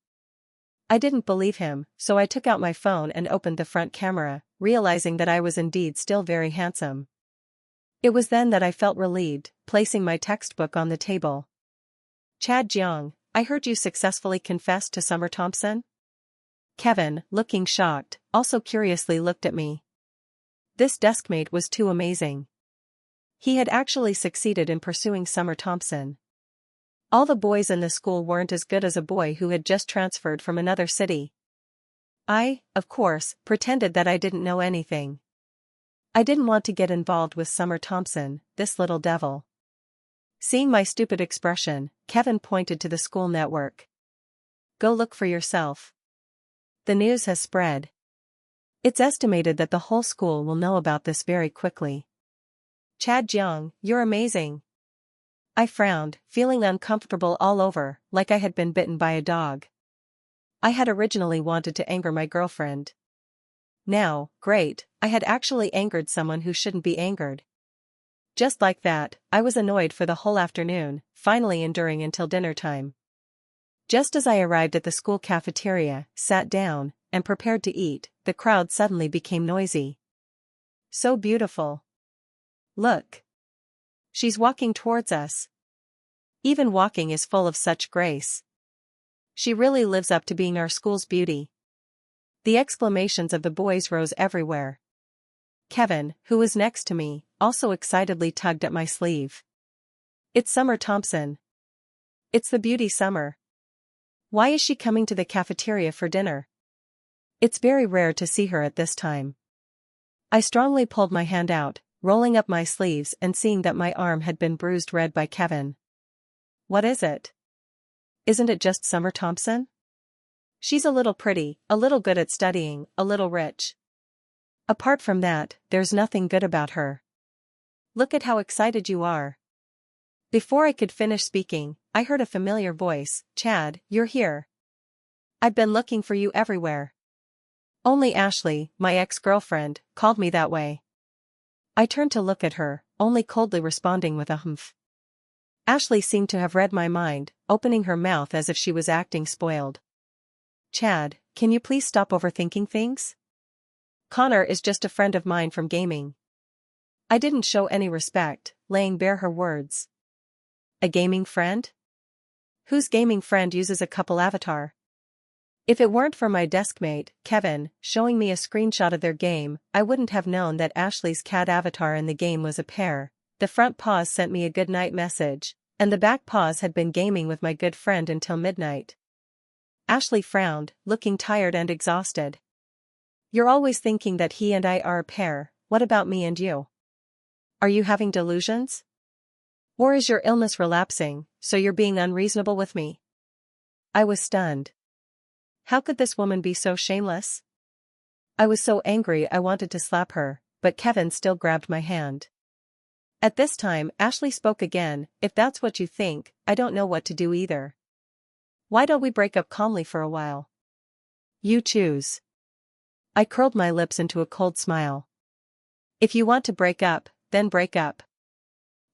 I didn't believe him, so I took out my phone and opened the front camera, realizing that I was indeed still very handsome. It was then that I felt relieved, placing my textbook on the table. Chad Jiang, I heard you successfully confessed to Summer Thompson? Kevin, looking shocked, also curiously looked at me. This deskmate was too amazing. He had actually succeeded in pursuing Summer Thompson. All the boys in the school weren't as good as a boy who had just transferred from another city. I, of course, pretended that I didn't know anything. I didn't want to get involved with Summer Thompson, this little devil. Seeing my stupid expression, Kevin pointed to the school network. Go look for yourself. The news has spread. It's estimated that the whole school will know about this very quickly. Chad Jiang, you're amazing. I frowned, feeling uncomfortable all over, like I had been bitten by a dog. I had originally wanted to anger my girlfriend. Now, great, I had actually angered someone who shouldn't be angered. Just like that, I was annoyed for the whole afternoon, finally enduring until dinner time. Just as I arrived at the school cafeteria, sat down, and prepared to eat, the crowd suddenly became noisy. So beautiful. Look. She's walking towards us. Even walking is full of such grace. She really lives up to being our school's beauty. The exclamations of the boys rose everywhere. Kevin, who was next to me, also excitedly tugged at my sleeve. It's Summer Thompson. It's the beauty Summer. Why is she coming to the cafeteria for dinner? It's very rare to see her at this time. I strongly pulled my hand out, rolling up my sleeves and seeing that my arm had been bruised red by Kevin. What is it? Isn't it just Summer Thompson? She's a little pretty, a little good at studying, a little rich. Apart from that, there's nothing good about her. Look at how excited you are. Before I could finish speaking, I heard a familiar voice. Chad, you're here. I've been looking for you everywhere. Only Ashley, my ex-girlfriend, called me that way. I turned to look at her, only coldly responding with a humph. Ashley seemed to have read my mind, opening her mouth as if she was acting spoiled. Chad, can you please stop overthinking things? Connor is just a friend of mine from gaming. I didn't show any respect, laying bare her words. A gaming friend? Whose gaming friend uses a couple avatar? If it weren't for my deskmate, Kevin, showing me a screenshot of their game, I wouldn't have known that Ashley's cat avatar in the game was a pair. The front paws sent me a good night message, and the back paws had been gaming with my good friend until midnight. Ashley frowned, looking tired and exhausted. You're always thinking that he and I are a pair. What about me and you? Are you having delusions? Or is your illness relapsing, so you're being unreasonable with me? I was stunned. How could this woman be so shameless? I was so angry I wanted to slap her, but Kevin still grabbed my hand. At this time, Ashley spoke again. If that's what you think, I don't know what to do either. Why don't we break up calmly for a while? You choose. I curled my lips into a cold smile. If you want to break up, then break up.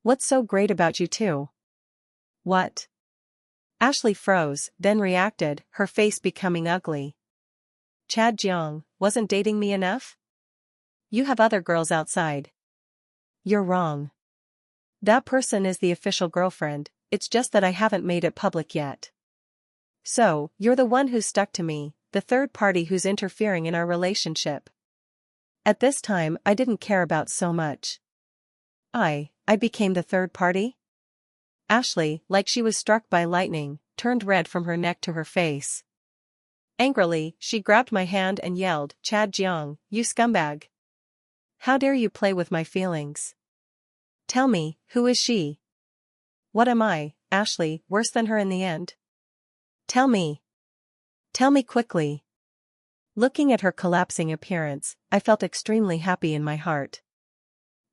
What's so great about you two? What? Ashley froze, then reacted, her face becoming ugly. Chad Jeong wasn't dating me enough? You have other girls outside. You're wrong. That person is the official girlfriend, it's just that I haven't made it public yet. So, you're the one who's stuck to me, the third party who's interfering in our relationship. At this time I didn't care about so much. I became the third party? Ashley, like she was struck by lightning, turned red from her neck to her face. Angrily, she grabbed my hand and yelled, Chad Jeong, you scumbag. How dare you play with my feelings? Tell me, who is she? What am I, Ashley, worse than her in the end? Tell me. Tell me quickly. Looking at her collapsing appearance, I felt extremely happy in my heart.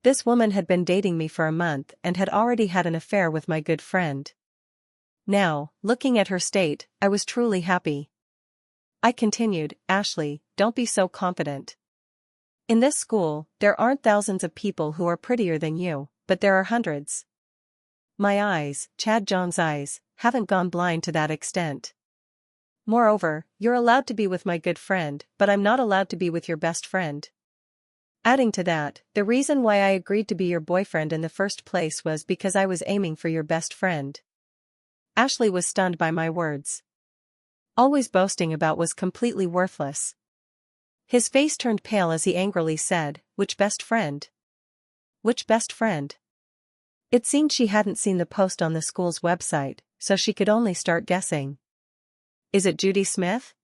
This woman had been dating me for a month and had already had an affair with my good friend. Now, looking at her state, I was truly happy. I continued, Ashley, don't be so confident. In this school, there aren't thousands of people who are prettier than you, but there are hundreds. My eyes, Chad Jeong's eyes, haven't gone blind to that extent. Moreover, you're allowed to be with my good friend, but I'm not allowed to be with your best friend. Adding to that, the reason why I agreed to be your boyfriend in the first place was because I was aiming for your best friend. Ashley was stunned by my words. Always boasting about was completely worthless. His face turned pale as he angrily said, which best friend? Which best friend? It seemed she hadn't seen the post on the school's website, so she could only start guessing. Is it Judy Smith?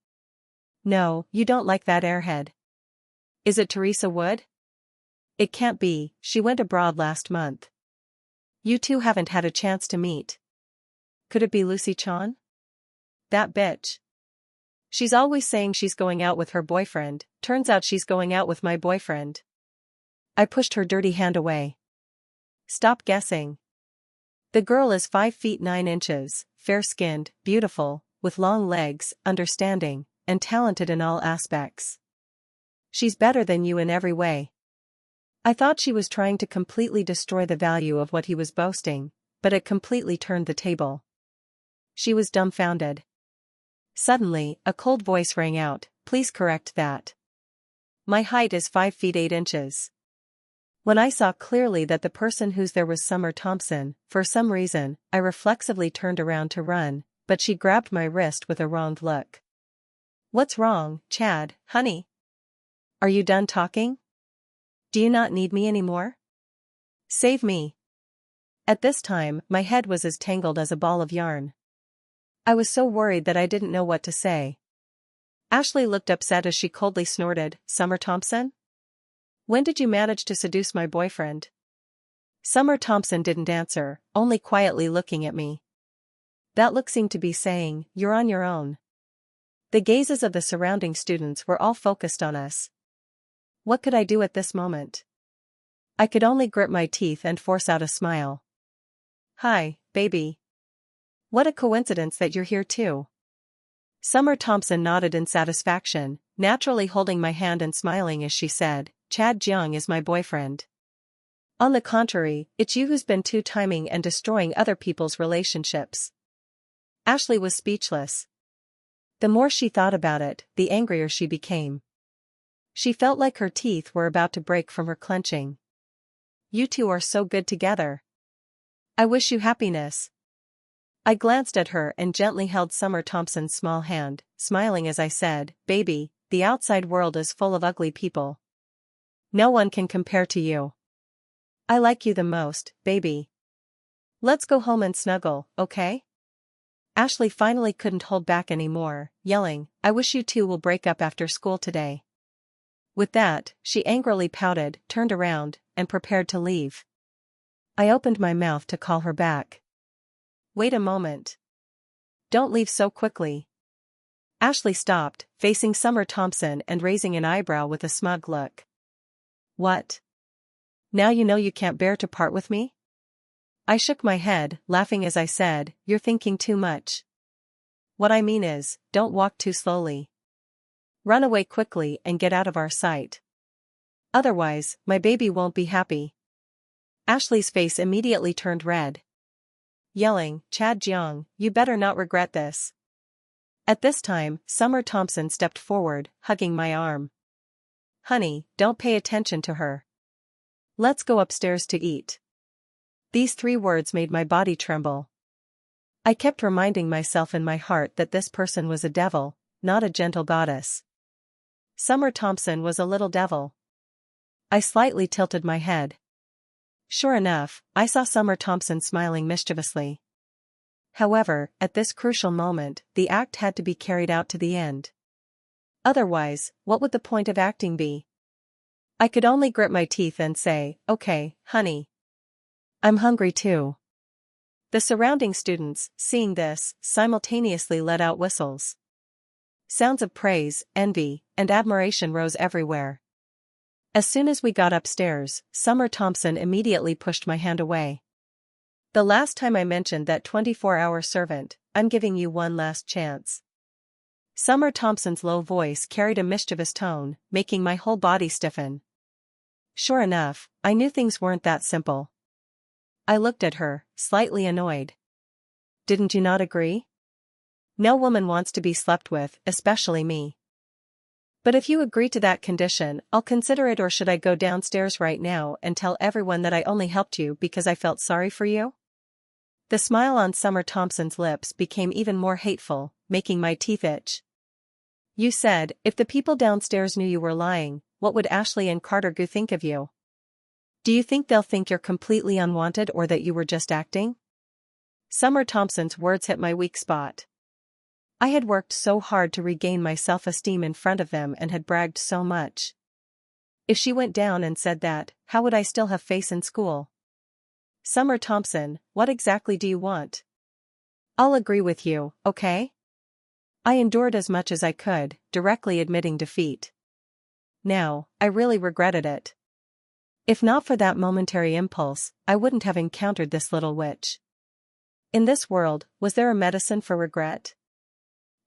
No, you don't like that airhead. Is it Teresa Wood? It can't be, she went abroad last month. You two haven't had a chance to meet. Could it be Lucy Chan? That bitch. She's always saying she's going out with her boyfriend, turns out she's going out with my boyfriend. I pushed her dirty hand away. Stop guessing. The girl is 5 feet 9 inches, fair-skinned, beautiful, with long legs, understanding, and talented in all aspects. She's better than you in every way. I thought she was trying to completely destroy the value of what he was boasting, but it completely turned the table. She was dumbfounded. Suddenly, a cold voice rang out, please correct that. My height is 5 feet 8 inches. When I saw clearly that the person whose there was Summer Thompson, for some reason, I reflexively turned around to run, but she grabbed my wrist with a wronged look. What's wrong, Chad, honey? Are you done talking? Do you not need me anymore? Save me. At this time, my head was as tangled as a ball of yarn. I was so worried that I didn't know what to say. Ashley looked upset as she coldly snorted, Summer Thompson? When did you manage to seduce my boyfriend? Summer Thompson didn't answer, only quietly looking at me. That look seemed to be saying, you're on your own. The gazes of the surrounding students were all focused on us. What could I do at this moment? I could only grit my teeth and force out a smile. Hi, baby. What a coincidence that you're here too. Summer Thompson nodded in satisfaction, naturally holding my hand and smiling as she said, Chad Jeong is my boyfriend. On the contrary, it's you who's been two-timing and destroying other people's relationships. Ashley was speechless. The more she thought about it, the angrier she became. She felt like her teeth were about to break from her clenching. You two are so good together. I wish you happiness. I glanced at her and gently held Summer Thompson's small hand, smiling as I said, baby, the outside world is full of ugly people. No one can compare to you. I like you the most, baby. Let's go home and snuggle, okay? Ashley finally couldn't hold back anymore, yelling, I wish you two will break up after school today. With that, she angrily pouted, turned around, and prepared to leave. I opened my mouth to call her back. Wait a moment. Don't leave so quickly. Ashley stopped, facing Summer Thompson and raising an eyebrow with a smug look. What? Now you know you can't bear to part with me? I shook my head, laughing as I said, you're thinking too much. What I mean is, don't walk too slowly. Run away quickly and get out of our sight. Otherwise, my baby won't be happy. Ashley's face immediately turned red. Yelling, "Chad Jeong, you better not regret this." At this time, Summer Thompson stepped forward, hugging my arm. "Honey, don't pay attention to her. Let's go upstairs to eat." These 3 words made my body tremble. I kept reminding myself in my heart that this person was a devil, not a gentle goddess. Summer Thompson was a little devil. I slightly tilted my head. Sure enough, I saw Summer Thompson smiling mischievously. However, at this crucial moment, the act had to be carried out to the end. Otherwise, what would the point of acting be? I could only grit my teeth and say, "Okay, honey. I'm hungry too." The surrounding students, seeing this, simultaneously let out whistles. Sounds of praise, envy, and admiration rose everywhere. As soon as we got upstairs, Summer Thompson immediately pushed my hand away. "The last time I mentioned that 24-hour servant, I'm giving you one last chance." Summer Thompson's low voice carried a mischievous tone, making my whole body stiffen. Sure enough, I knew things weren't that simple. I looked at her, slightly annoyed. "Didn't you not agree? No woman wants to be slept with, especially me. But if you agree to that condition, I'll consider it, or should I go downstairs right now and tell everyone that I only helped you because I felt sorry for you?" The smile on Summer Thompson's lips became even more hateful, making my teeth itch. "You said, if the people downstairs knew you were lying, what would Ashley and Carter Gu think of you? Do you think they'll think you're completely unwanted or that you were just acting?" Summer Thompson's words hit my weak spot. I had worked so hard to regain my self-esteem in front of them and had bragged so much. If she went down and said that, how would I still have face in school? "Summer Thompson, what exactly do you want?" "I'll agree with you, okay?" I endured as much as I could, directly admitting defeat. Now, I really regretted it. If not for that momentary impulse, I wouldn't have encountered this little witch. In this world, was there a medicine for regret?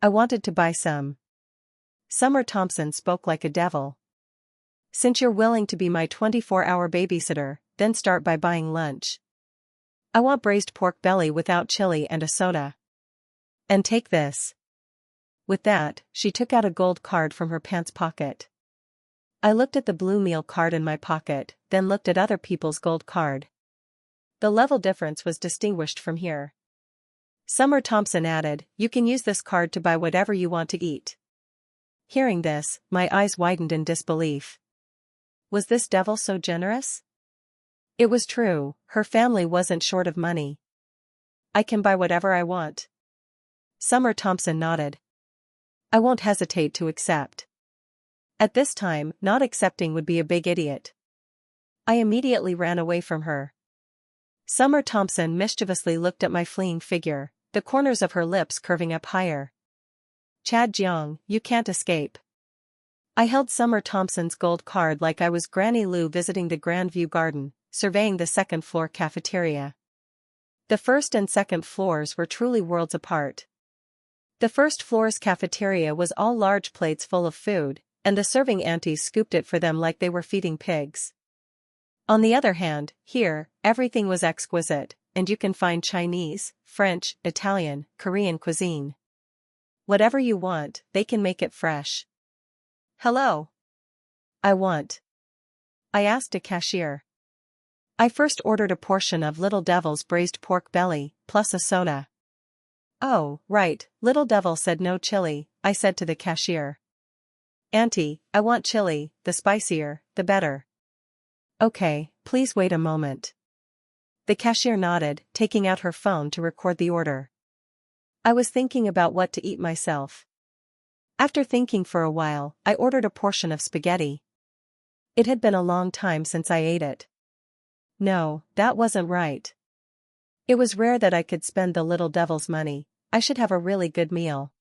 I wanted to buy some. Summer Thompson spoke like a devil. "Since you're willing to be my 24-hour babysitter, then start by buying lunch. I want braised pork belly without chili and a soda. And take this." With that, she took out a gold card from her pants pocket. I looked at the blue meal card in my pocket, then looked at other people's gold card. The level difference was distinguished from here. Summer Thompson added, "You can use this card to buy whatever you want to eat." Hearing this, my eyes widened in disbelief. Was this devil so generous? It was true, her family wasn't short of money. "I can buy whatever I want." Summer Thompson nodded. "I won't hesitate to accept." At this time, not accepting would be a big idiot. I immediately ran away from her. Summer Thompson mischievously looked at my fleeing figure, the corners of her lips curving up higher. "Chad Jeong, you can't escape." I held Summer Thompson's gold card like I was Granny Lou visiting the Grand View Garden, surveying the second-floor cafeteria. The first and second floors were truly worlds apart. The first floor's cafeteria was all large plates full of food, and the serving aunties scooped it for them like they were feeding pigs. On the other hand, here, everything was exquisite, and you can find Chinese, French, Italian, Korean cuisine. Whatever you want, they can make it fresh. "Hello. I asked a cashier. I first ordered a portion of Little Devil's braised pork belly, plus a soda. "Oh, right," Little Devil said. "No chili," I said to the cashier. "Auntie, I want chili, the spicier, the better." "Okay, please wait a moment." The cashier nodded, taking out her phone to record the order. I was thinking about what to eat myself. After thinking for a while, I ordered a portion of spaghetti. It had been a long time since I ate it. No, that wasn't right. It was rare that I could spend the Little Devil's money. I should have a really good meal.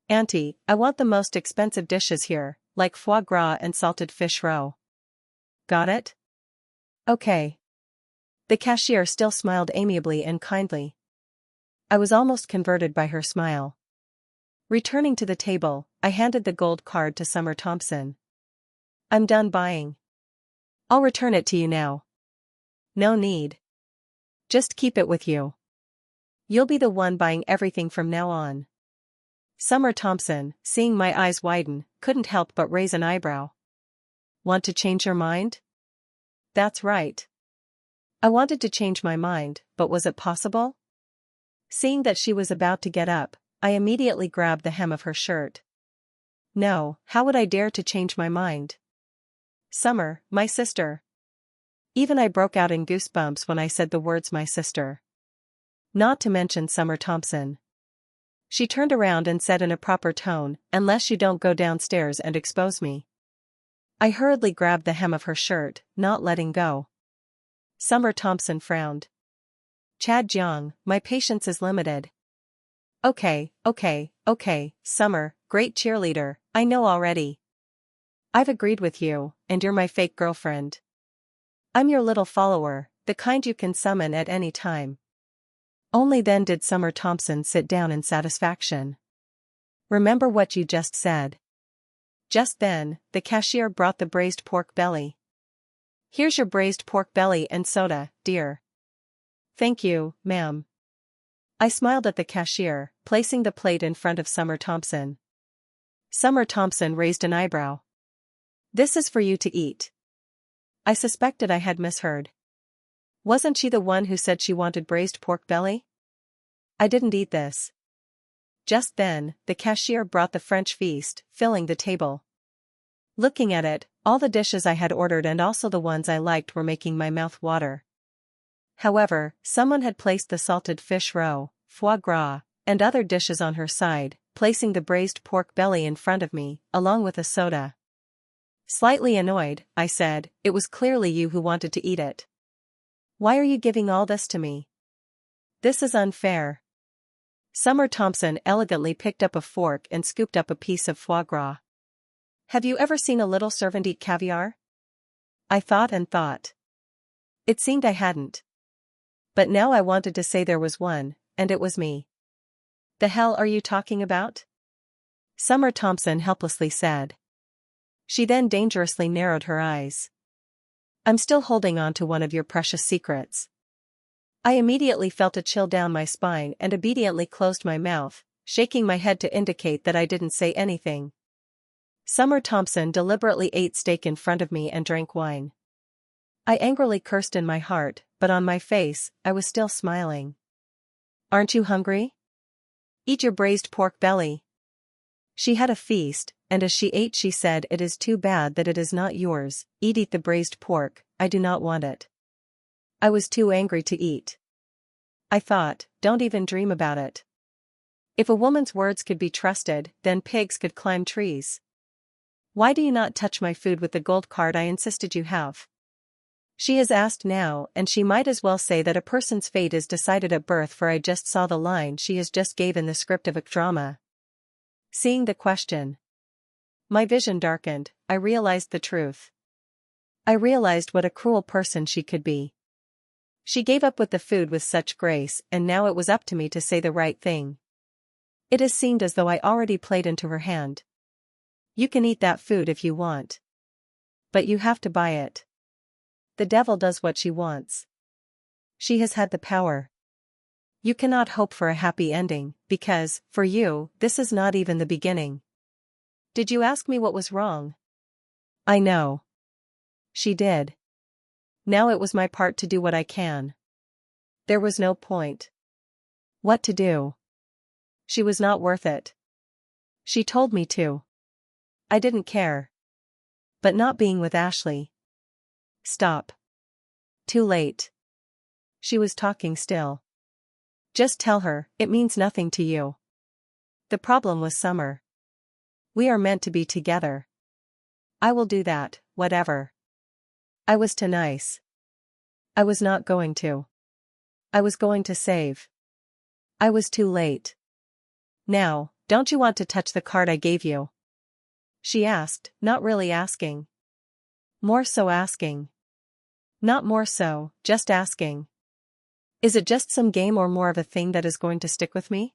"Auntie, I want the most expensive dishes here, like foie gras and salted fish roe." "Got it? Okay." The cashier still smiled amiably and kindly. I was almost converted by her smile. Returning to the table, I handed the gold card to Summer Thompson. "I'm done buying. I'll return it to you now." No need. Just keep it with you. You'll be the one buying everything from now on. Summer Thompson, seeing my eyes widen, couldn't help but raise an eyebrow. Want to change your mind? That's right. I wanted to change my mind, but was it possible? Seeing that she was about to get up, I immediately grabbed the hem of her shirt. No, how would I dare to change my mind? Summer, my sister. Even I broke out in goosebumps when I said the words my sister. Not to mention Summer Thompson. She turned around and said in a proper tone, unless you don't go downstairs and expose me. I hurriedly grabbed the hem of her shirt, not letting go. Summer Thompson frowned. Chad Jiang, my patience is limited. Okay, Summer, great cheerleader, I know already. I've agreed with you, and you're my fake girlfriend. I'm your little follower, the kind you can summon at any time. Only then did Summer Thompson sit down in satisfaction. Remember what you just said. Just then, the cashier brought the braised pork belly. Here's your braised pork belly and soda, dear. Thank you, ma'am. I smiled at the cashier, placing the plate in front of Summer Thompson. Summer Thompson raised an eyebrow. This is for you to eat. I suspected I had misheard. Wasn't she the one who said she wanted braised pork belly? I didn't eat this. Just then, the cashier brought the French feast, filling the table. Looking at it, all the dishes I had ordered and also the ones I liked were making my mouth water. However, someone had placed the salted fish roe, foie gras, and other dishes on her side, placing the braised pork belly in front of me, along with a soda. Slightly annoyed, I said, it was clearly you who wanted to eat it. Why are you giving all this to me? This is unfair. Summer Thompson elegantly picked up a fork and scooped up a piece of foie gras. Have you ever seen a little servant eat caviar? I thought and thought. It seemed I hadn't. But now I wanted to say there was one, and it was me. The hell are you talking about? Summer Thompson helplessly said. She then dangerously narrowed her eyes. I'm still holding on to one of your precious secrets. I immediately felt a chill down my spine and obediently closed my mouth, shaking my head to indicate that I didn't say anything. Summer Thompson deliberately ate steak in front of me and drank wine. I angrily cursed in my heart, but on my face, I was still smiling. Aren't you hungry? Eat your braised pork belly. She had a feast, and as she ate she said, it is too bad that it is not yours. Eat the braised pork, I do not want it. I was too angry to eat. I thought, don't even dream about it. If a woman's words could be trusted, then pigs could climb trees. Why do you not touch my food with the gold card I insisted you have? She has asked now, and she might as well say that a person's fate is decided at birth, for I just saw the line she has just gave in the script of a drama. Seeing the question, my vision darkened. I realized the truth. I realized what a cruel person she could be. She gave up with the food with such grace, and now it was up to me to say the right thing. It has seemed as though I already played into her hand. You can eat that food if you want. But you have to buy it. The devil does what she wants. She has had the power. You cannot hope for a happy ending, because, for you, this is not even the beginning. Did you ask me what was wrong? I know. She did. Now it was my part to do what I can. There was no point. What to do? She was not worth it. She told me to. I didn't care. But not being with Ashley. Stop. Too late. She was talking still. Just tell her, it means nothing to you. The problem was Summer. We are meant to be together. I will do that, whatever. I was too nice. I was not going to. I was going to save. I was too late. Now, don't you want to touch the card I gave you? She asked, not really asking. More so asking. Not more so, just asking. Is it just some game or more of a thing that is going to stick with me?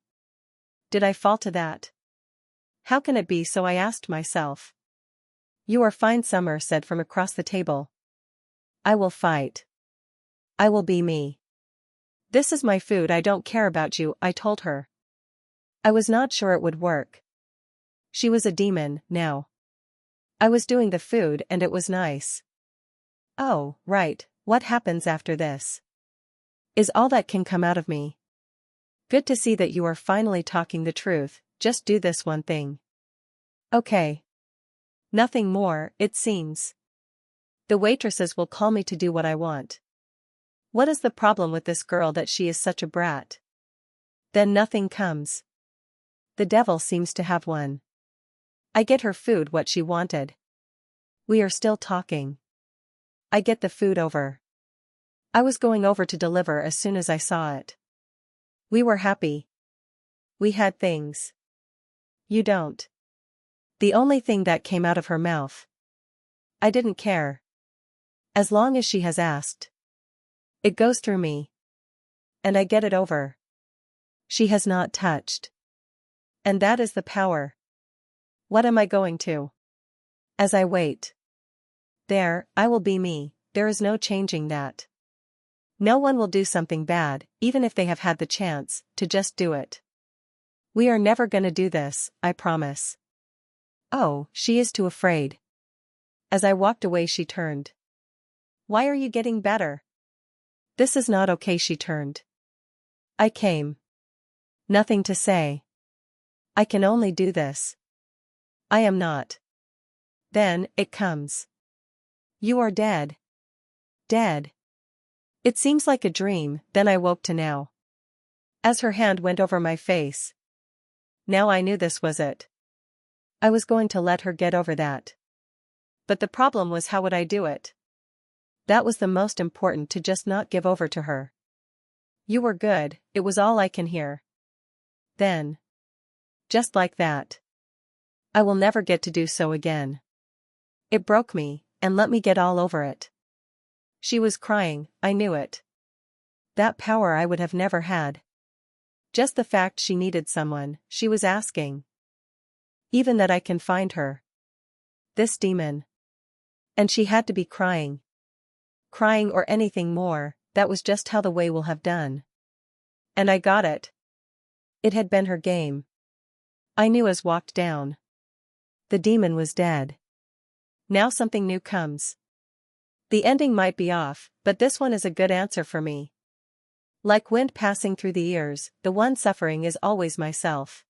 Did I fall to that? How can it be so, I asked myself. You are fine, Summer said from across the table. I will fight. I will be me. This is my food, I don't care about you, I told her. I was not sure it would work. She was a demon, now. I was doing the food and it was nice. Oh, right, what happens after this? Is all that can come out of me. Good to see that you are finally talking the truth, just do this one thing. Okay. Nothing more, it seems. The waitresses will call me to do what I want. What is the problem with this girl that she is such a brat? Then nothing comes. The devil seems to have one. I get her food what she wanted. We are still talking. I get the food over. I was going over to deliver as soon as I saw it. We were happy. We had things. You don't. The only thing that came out of her mouth. I didn't care. As long as she has asked. It goes through me. And I get it over. She has not touched. And that is the power. What am I going to? As I wait. There, I will be me, there is no changing that. No one will do something bad, even if they have had the chance, to just do it. We are never gonna do this, I promise. Oh, she is too afraid. As I walked away she turned. Why are you getting better? This is not okay, she turned. I came. Nothing to say. I can only do this. I am not. Then, it comes. You are dead. Dead. It seems like a dream, then I woke to now. As her hand went over my face. Now I knew this was it. I was going to let her get over that. But the problem was, how would I do it? That was the most important, to just not give over to her. You were good, it was all I can hear. Then. Just like that. I will never get to do so again. It broke me, and let me get all over it. She was crying, I knew it. That power I would have never had. Just the fact she needed someone, she was asking. Even that I can find her. This demon. And she had to be crying. Crying or anything more, that was just how the way will have done. And I got it. It had been her game. I knew as walked down. The demon was dead. Now something new comes. The ending might be off, but this one is a good answer for me. Like wind passing through the ears, the one suffering is always myself.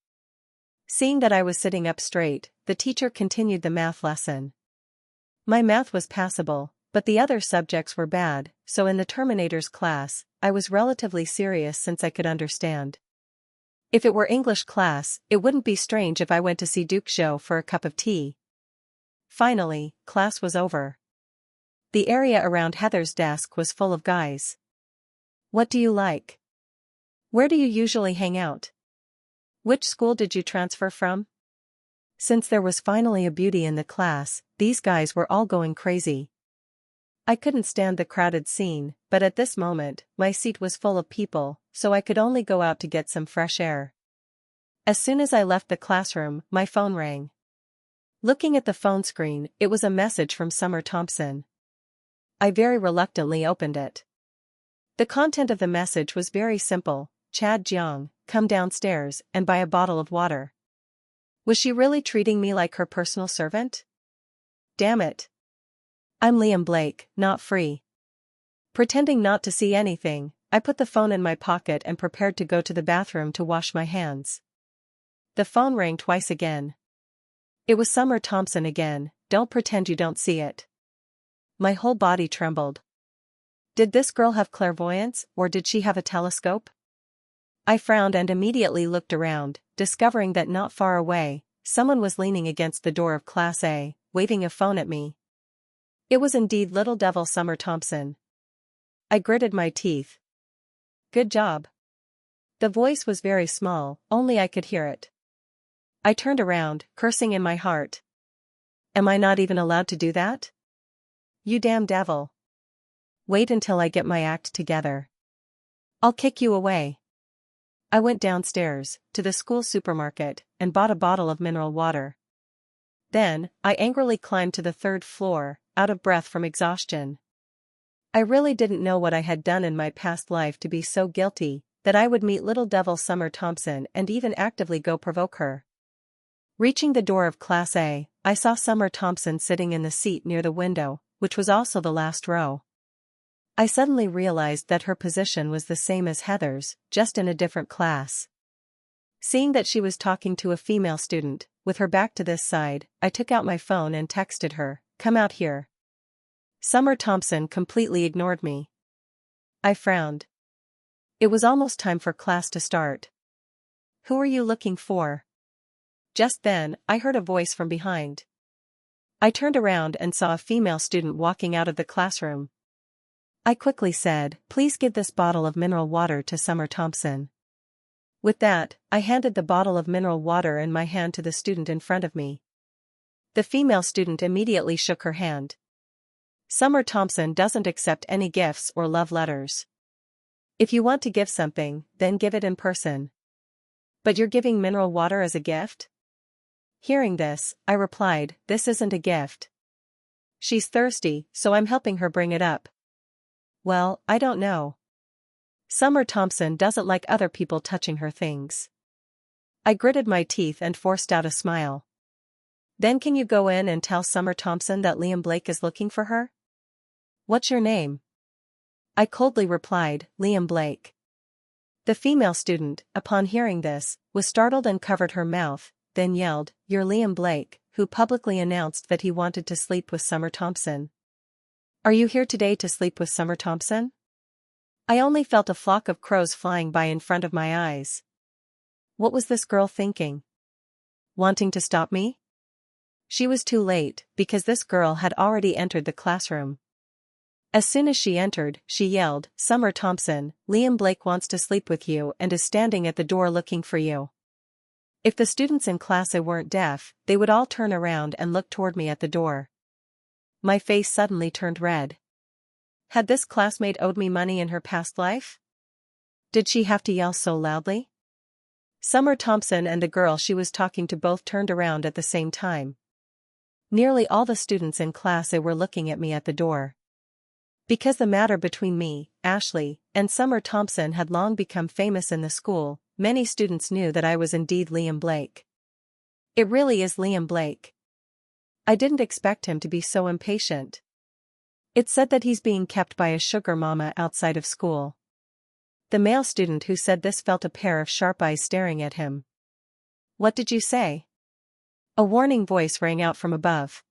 Seeing that I was sitting up straight, the teacher continued the math lesson. My math was passable, but the other subjects were bad, so in the Terminator's class, I was relatively serious since I could understand. If it were English class, it wouldn't be strange if I went to see Duke Joe for a cup of tea. Finally, class was over. The area around Heather's desk was full of guys. What do you like? Where do you usually hang out? Which school did you transfer from? Since there was finally a beauty in the class, these guys were all going crazy. I couldn't stand the crowded scene, but at this moment, my seat was full of people, so I could only go out to get some fresh air. As soon as I left the classroom, my phone rang. Looking at the phone screen, it was a message from Summer Thompson. I very reluctantly opened it. The content of the message was very simple: Chad Jiang, come downstairs and buy a bottle of water. Was she really treating me like her personal servant? Damn it. I'm Liam Blake, not free. Pretending not to see anything, I put the phone in my pocket and prepared to go to the bathroom to wash my hands. The phone rang twice again. It was Summer Thompson again. Don't pretend you don't see it. My whole body trembled. Did this girl have clairvoyance, or did she have a telescope? I frowned and immediately looked around, discovering that not far away, someone was leaning against the door of Class A, waving a phone at me. It was indeed Little Devil Summer Thompson. I gritted my teeth. Good job. The voice was very small, only I could hear it. I turned around, cursing in my heart. Am I not even allowed to do that? You damn devil. Wait until I get my act together. I'll kick you away. I went downstairs, to the school supermarket, and bought a bottle of mineral water. Then, I angrily climbed to the third floor, out of breath from exhaustion. I really didn't know what I had done in my past life to be so guilty that I would meet little devil Summer Thompson and even actively go provoke her. Reaching the door of Class A, I saw Summer Thompson sitting in the seat near the window, which was also the last row. I suddenly realized that her position was the same as Heather's, just in a different class. Seeing that she was talking to a female student, with her back to this side, I took out my phone and texted her, "Come out here." Summer Thompson completely ignored me. I frowned. It was almost time for class to start. "Who are you looking for?" Just then, I heard a voice from behind. I turned around and saw a female student walking out of the classroom. I quickly said, "Please give this bottle of mineral water to Summer Thompson." With that, I handed the bottle of mineral water in my hand to the student in front of me. The female student immediately shook her hand. "Summer Thompson doesn't accept any gifts or love letters. If you want to give something, then give it in person." "But you're giving mineral water as a gift?" Hearing this, I replied, "This isn't a gift. She's thirsty, so I'm helping her bring it up." "Well, I don't know. Summer Thompson doesn't like other people touching her things." I gritted my teeth and forced out a smile. "Then can you go in and tell Summer Thompson that Liam Blake is looking for her?" "What's your name?" I coldly replied, "Liam Blake." The female student, upon hearing this, was startled and covered her mouth, then yelled, "You're Liam Blake, who publicly announced that he wanted to sleep with Summer Thompson. Are you here today to sleep with Summer Thompson?" I only felt a flock of crows flying by in front of my eyes. What was this girl thinking? Wanting to stop me? She was too late, because this girl had already entered the classroom. As soon as she entered, she yelled, "Summer Thompson, Liam Blake wants to sleep with you and is standing at the door looking for you." If the students in class A weren't deaf, they would all turn around and look toward me at the door. My face suddenly turned red. Had this classmate owed me money in her past life? Did she have to yell so loudly? Summer Thompson and the girl she was talking to both turned around at the same time. Nearly all the students in Class A were looking at me at the door. Because the matter between me, Ashley, and Summer Thompson had long become famous in the school, many students knew that I was indeed Liam Blake. It really is Liam Blake. I didn't expect him to be so impatient. It's said that he's being kept by a sugar mama outside of school. The male student who said this felt a pair of sharp eyes staring at him. "What did you say?" A warning voice rang out from above.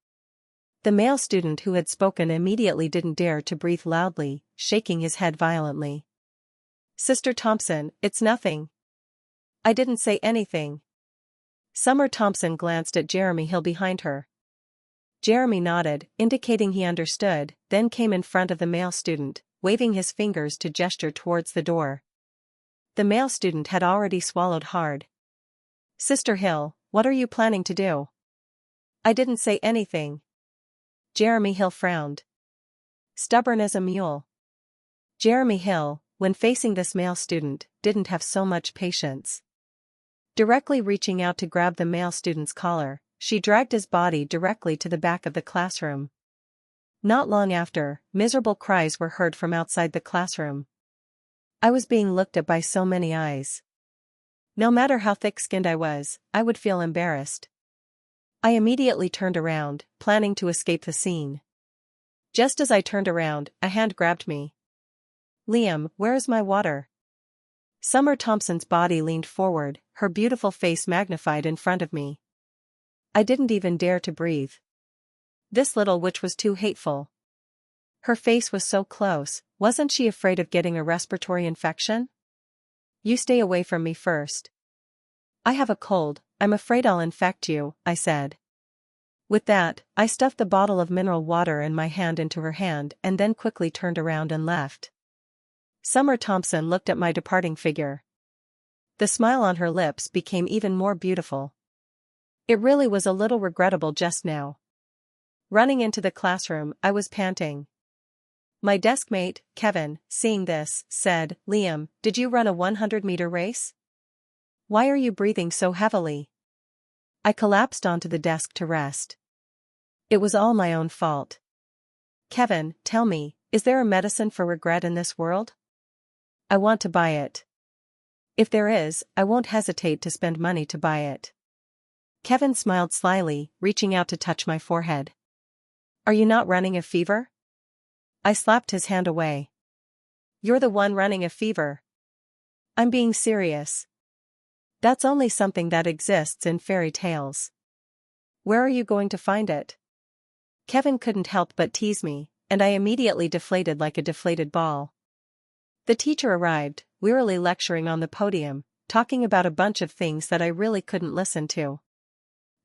The male student who had spoken immediately didn't dare to breathe loudly, shaking his head violently. "Sister Thompson, it's nothing. I didn't say anything." Summer Thompson glanced at Jeremy Hill behind her. Jeremy nodded, indicating he understood, then came in front of the male student, waving his fingers to gesture towards the door. The male student had already swallowed hard. "Sister Hill, what are you planning to do?" "I didn't say anything." Jeremy Hill frowned. Stubborn as a mule. Jeremy Hill, when facing this male student, didn't have so much patience. Directly reaching out to grab the male student's collar, she dragged his body directly to the back of the classroom. Not long after, miserable cries were heard from outside the classroom. I was being looked at by so many eyes. No matter how thick-skinned I was, I would feel embarrassed. I immediately turned around, planning to escape the scene. Just as I turned around, a hand grabbed me. "Liam, where is my water?" Summer Thompson's body leaned forward, her beautiful face magnified in front of me. I didn't even dare to breathe. This little witch was too hateful. Her face was so close, wasn't she afraid of getting a respiratory infection? "You stay away from me first." "I have a cold, I'm afraid I'll infect you," I said. With that, I stuffed the bottle of mineral water in my hand into her hand and then quickly turned around and left. Summer Thompson looked at my departing figure. The smile on her lips became even more beautiful. It really was a little regrettable just now. Running into the classroom, I was panting. My desk mate, Kevin, seeing this, said, "Liam, did you run a 100-meter race? Why are you breathing so heavily?" I collapsed onto the desk to rest. It was all my own fault. "Kevin, tell me, Is there a medicine for regret in this world? I want to buy it. If there is, I won't hesitate to spend money to buy it. Kevin smiled slyly, reaching out to touch my forehead. Are you not running a fever? I slapped his hand away. You're the one running a fever. I'm being serious. That's only something that exists in fairy tales. Where are you going to find it? Kevin couldn't help but tease me, and I immediately deflated like a deflated ball. The teacher arrived, wearily lecturing on the podium, talking about a bunch of things that I really couldn't listen to.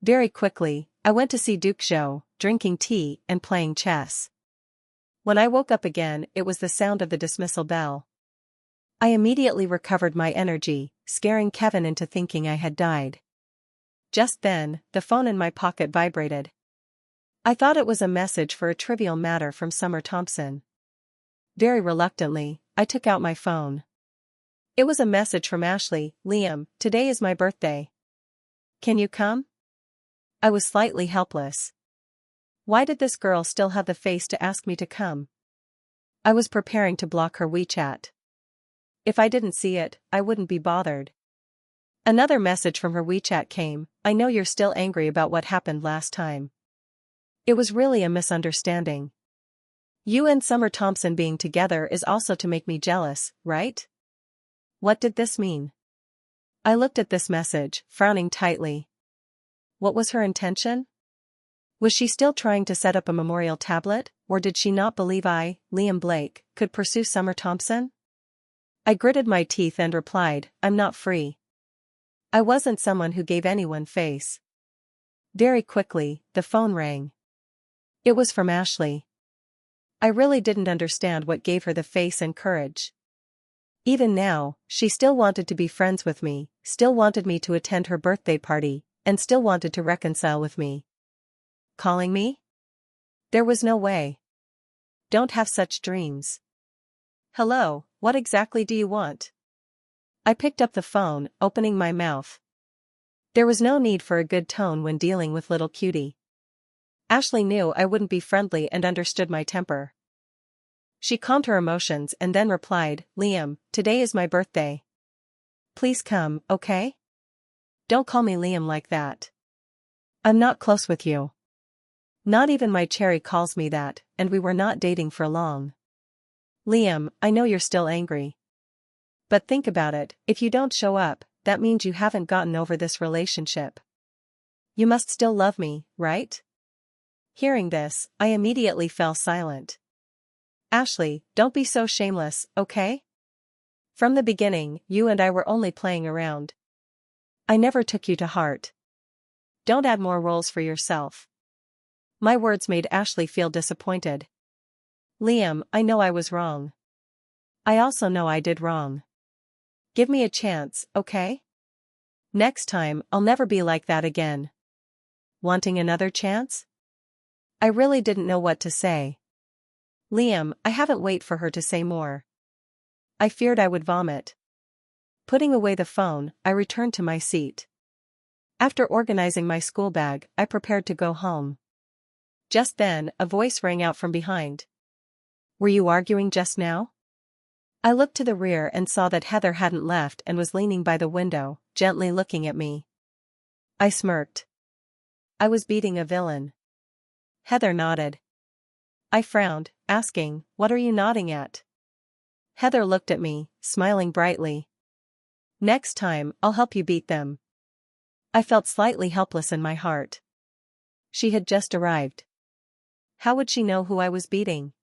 Very quickly, I went to see Duke show, drinking tea and playing chess. When I woke up again, it was the sound of the dismissal bell. I immediately recovered my energy, scaring Kevin into thinking I had died. Just then, the phone in my pocket vibrated. I thought it was a message for a trivial matter from Summer Thompson. Very reluctantly, I took out my phone. It was a message from Ashley. Liam, today is my birthday. Can you come? I was slightly helpless. Why did this girl still have the face to ask me to come? I was preparing to block her WeChat. If I didn't see it, I wouldn't be bothered. Another message from her WeChat came. I know you're still angry about what happened last time. It was really a misunderstanding. You and Summer Thompson being together is also to make me jealous, right? What did this mean? I looked at this message, frowning tightly. What was her intention? Was she still trying to set up a memorial tablet, or did she not believe I, Liam Blake, could pursue Summer Thompson? I gritted my teeth and replied, I'm not free. I wasn't someone who gave anyone face. Very quickly, the phone rang. It was from Ashley. I really didn't understand what gave her the face and courage. Even now, she still wanted to be friends with me, still wanted me to attend her birthday party, and still wanted to reconcile with me. Calling me? There was no way. Don't have such dreams. Hello, what exactly do you want? I picked up the phone, opening my mouth. There was no need for a good tone when dealing with little cutie. Ashley knew I wouldn't be friendly and understood my temper. She calmed her emotions and then replied, Liam, today is my birthday. Please come, okay? Don't call me Liam like that. I'm not close with you. Not even my cherry calls me that, and we were not dating for long. Liam, I know you're still angry. But think about it, if you don't show up, that means you haven't gotten over this relationship. You must still love me, right? Hearing this, I immediately fell silent. Ashley, don't be so shameless, okay? From the beginning, you and I were only playing around. I never took you to heart. Don't add more roles for yourself. My words made Ashley feel disappointed. Liam, I know I was wrong. I also know I did wrong. Give me a chance, okay? Next time, I'll never be like that again. Wanting another chance? I really didn't know what to say. Liam, I haven't waited for her to say more. I feared I would vomit. Putting away the phone, I returned to my seat. After organizing my school bag, I prepared to go home. Just then, a voice rang out from behind. Were you arguing just now? I looked to the rear and saw that Heather hadn't left and was leaning by the window, gently looking at me. I smirked. I was beating a villain. Heather nodded. I frowned, asking, what are you nodding at? Heather looked at me, smiling brightly. Next time, I'll help you beat them. I felt slightly helpless in my heart. She had just arrived. How would she know who I was beating?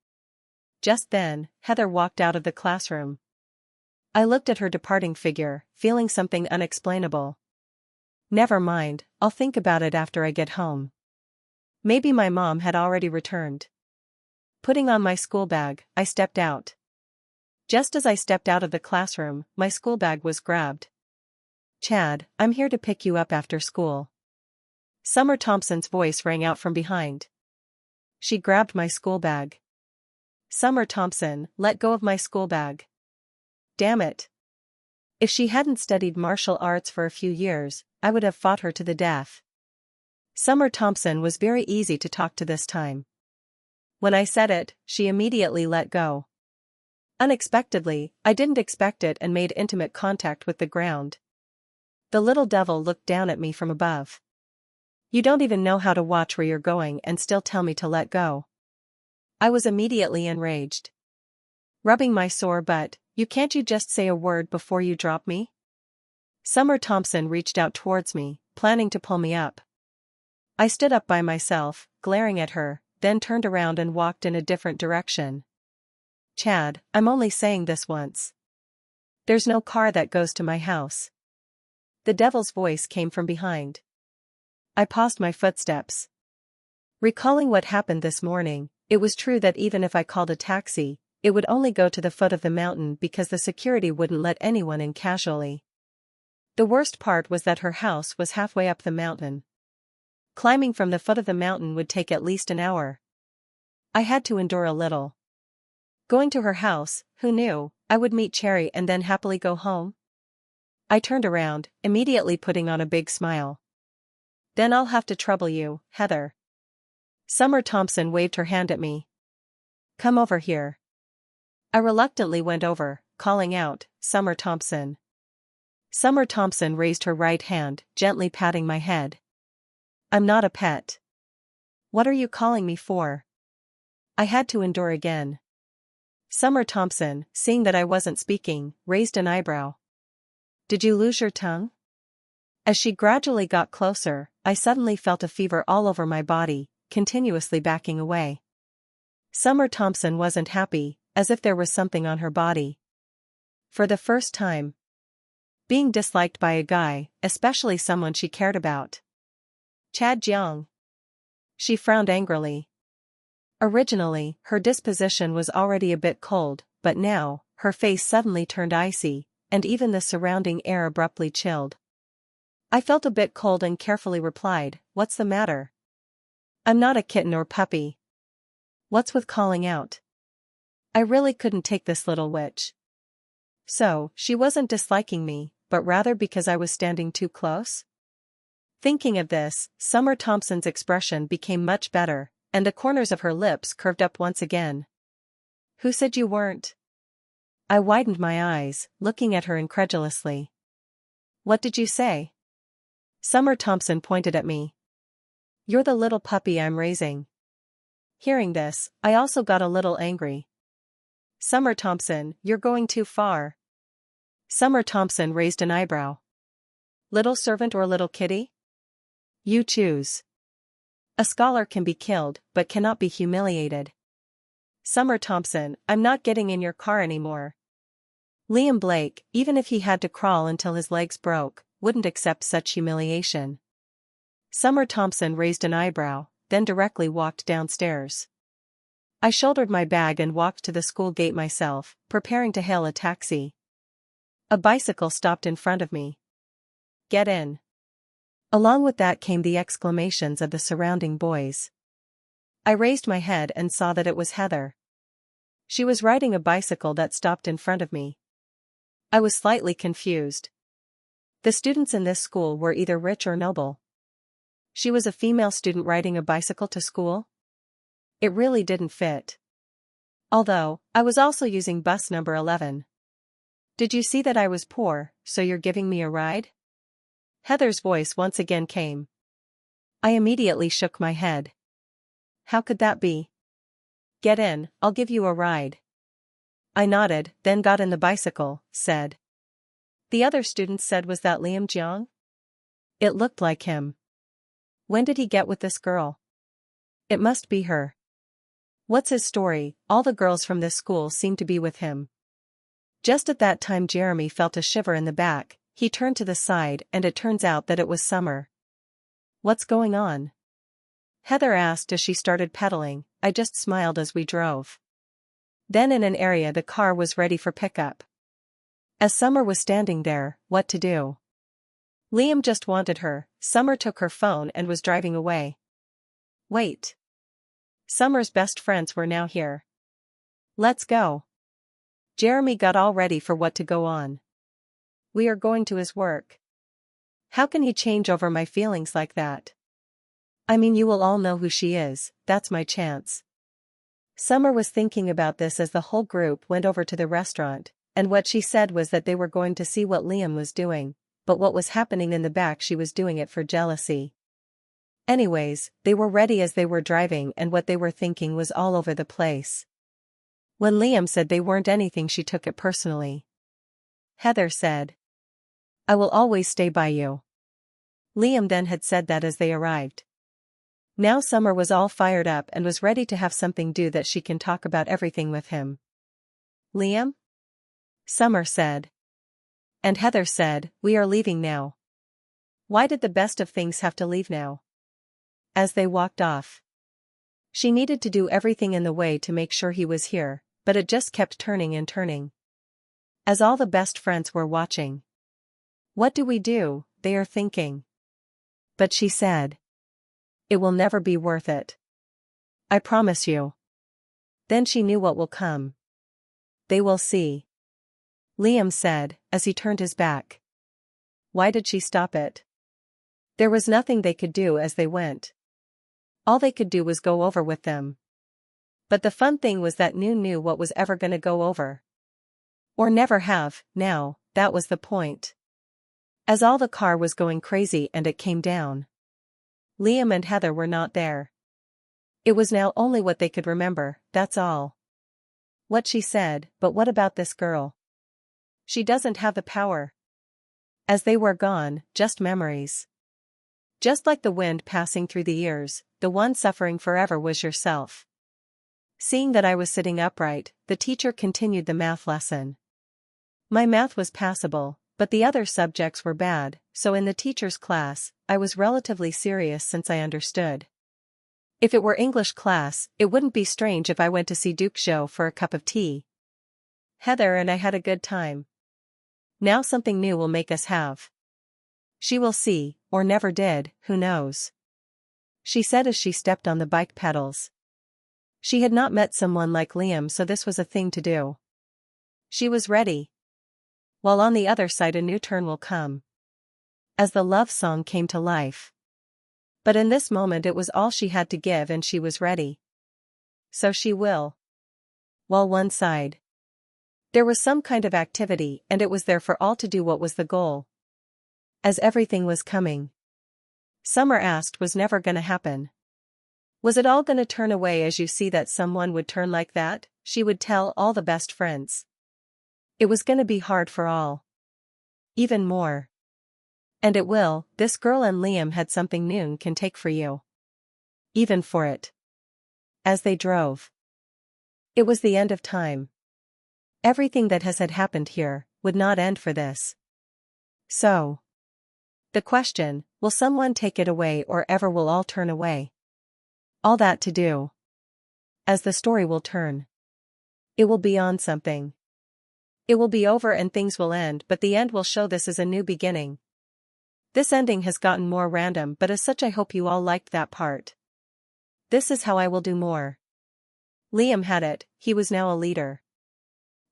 Just then, Heather walked out of the classroom. I looked at her departing figure, feeling something unexplainable. Never mind, I'll think about it after I get home. Maybe my mom had already returned. Putting on my school bag, I stepped out. Just as I stepped out of the classroom, my school bag was grabbed. Chad, I'm here to pick you up after school. Summer Thompson's voice rang out from behind. She grabbed my school bag. Summer Thompson, let go of my school bag. Damn it. If she hadn't studied martial arts for a few years, I would have fought her to the death. Summer Thompson was very easy to talk to this time. When I said it, she immediately let go. Unexpectedly, I didn't expect it and made intimate contact with the ground. The little devil looked down at me from above. You don't even know how to watch where you're going and still tell me to let go. I was immediately enraged. Rubbing my sore butt, can't you just say a word before you drop me? Summer Thompson reached out towards me, planning to pull me up. I stood up by myself, glaring at her, then turned around and walked in a different direction. Chad, I'm only saying this once. There's no car that goes to my house. The devil's voice came from behind. I paused my footsteps. Recalling what happened this morning, it was true that even if I called a taxi, it would only go to the foot of the mountain because the security wouldn't let anyone in casually. The worst part was that her house was halfway up the mountain. Climbing from the foot of the mountain would take at least an hour. I had to endure a little. Going to her house, who knew, I would meet Cherry and then happily go home? I turned around, immediately putting on a big smile. Then I'll have to trouble you, Heather. Summer Thompson waved her hand at me. Come over here. I reluctantly went over, calling out, Summer Thompson. Summer Thompson raised her right hand, gently patting my head. I'm not a pet. What are you calling me for? I had to endure again. Summer Thompson, seeing that I wasn't speaking, raised an eyebrow. Did you lose your tongue? As she gradually got closer, I suddenly felt a fever all over my body, continuously backing away. Summer Thompson wasn't happy, as if there was something on her body. For the first time. Being disliked by a guy, especially someone she cared about. Chad Jiang. She frowned angrily. Originally, her disposition was already a bit cold, but now, her face suddenly turned icy, and even the surrounding air abruptly chilled. I felt a bit cold and carefully replied, What's the matter? I'm not a kitten or puppy. What's with calling out? I really couldn't take this little witch. So, she wasn't disliking me, but rather because I was standing too close? Thinking of this, Summer Thompson's expression became much better, and the corners of her lips curved up once again. Who said you weren't? I widened my eyes, looking at her incredulously. What did you say? Summer Thompson pointed at me. You're the little puppy I'm raising. Hearing this, I also got a little angry. Summer Thompson, you're going too far. Summer Thompson raised an eyebrow. Little servant or little kitty? You choose. A scholar can be killed, but cannot be humiliated. Summer Thompson, I'm not getting in your car anymore. Liam Blake, even if he had to crawl until his legs broke, wouldn't accept such humiliation. Summer Thompson raised an eyebrow, then directly walked downstairs. I shouldered my bag and walked to the school gate myself, preparing to hail a taxi. A bicycle stopped in front of me. Get in. Along with that came the exclamations of the surrounding boys. I raised my head and saw that it was Heather. She was riding a bicycle that stopped in front of me. I was slightly confused. The students in this school were either rich or noble. She was a female student riding a bicycle to school? It really didn't fit. Although, I was also using bus number 11. Did you see that I was poor, so you're giving me a ride? Heather's voice once again came. I immediately shook my head. How could that be? Get in, I'll give you a ride. I nodded, then got in the bicycle, said. The other students said, was that Liam Jiang? It looked like him. When did he get with this girl? It must be her. What's his story? All the girls from this school seem to be with him. Just at that time Jeremy felt a shiver in the back. He turned to the side and it turns out that it was Summer. What's going on? Heather asked as she started pedaling. I just smiled as we drove. Then in an area the car was ready for pickup. As Summer was standing there, what to do? Liam just wanted her. Summer took her phone and was driving away. Wait. Summer's best friends were now here. Let's go. Jeremy got all ready for what to go on. We are going to his work. How can he change over my feelings like that? I mean, you will all know who she is, that's my chance. Summer was thinking about this as the whole group went over to the restaurant, and what she said was that they were going to see what Liam was doing, but what was happening in the back she was doing it for jealousy. Anyways, they were ready as they were driving and what they were thinking was all over the place. When Liam said they weren't anything she took it personally. Heather said, "I will always stay by you." Liam then had said that as they arrived. Now Summer was all fired up and was ready to have something do that she can talk about everything with him. "Liam?" Summer said. And Heather said, "We are leaving now." Why did the best of things have to leave now? As they walked off. She needed to do everything in the way to make sure he was here, but it just kept turning and turning. As all the best friends were watching. "What do we do?" they are thinking. But she said, "It will never be worth it. I promise you." Then she knew what will come. They will see. Liam said, as he turned his back. Why did she stop it? There was nothing they could do as they went. All they could do was go over with them. But the fun thing was that knew what was ever gonna go over. Or never have, now, that was the point. As all the car was going crazy and it came down. Liam and Heather were not there. It was now only what they could remember, that's all. What she said, but what about this girl? She doesn't have the power. As they were gone, just memories. Just like the wind passing through the ears, the one suffering forever was yourself. Seeing that I was sitting upright, the teacher continued the math lesson. My math was passable, but the other subjects were bad, so in the teacher's class, I was relatively serious since I understood. If it were English class, it wouldn't be strange if I went to see Duke Joe for a cup of tea. Heather and I had a good time. Now something new will make us have. She will see, or never did, who knows? She said as she stepped on the bike pedals. She had not met someone like Liam, so this was a thing to do. She was ready. While on the other side a new turn will come. As the love song came to life. But in this moment it was all she had to give and she was ready. So she will. While one side. There was some kind of activity and it was there for all to do. What was the goal? As everything was coming. Summer asked was never gonna happen. Was it all gonna turn away as you see that someone would turn like that? She would tell all the best friends. It was gonna be hard for all. Even more. And it will, this girl and Liam had something new can take for you. Even for it. As they drove. It was the end of time. Everything that had happened here, would not end for this. So. The question, will someone take it away or ever will all turn away? All that to do. As the story will turn. It will be on something. It will be over and things will end, but the end will show this is a new beginning. This ending has gotten more random, but as such I hope you all liked that part. This is how I will do more. Liam had it, he was now a leader.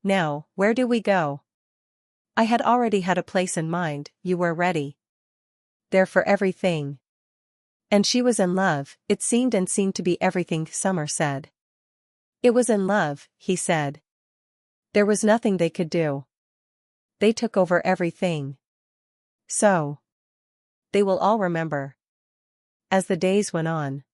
Now, where do we go? I had already had a place in mind, you were ready. There for everything. And she was in love, it seemed and seemed to be everything Summer said. It was in love, he said. There was nothing they could do. They took over everything. So. They will all remember. As the days went on.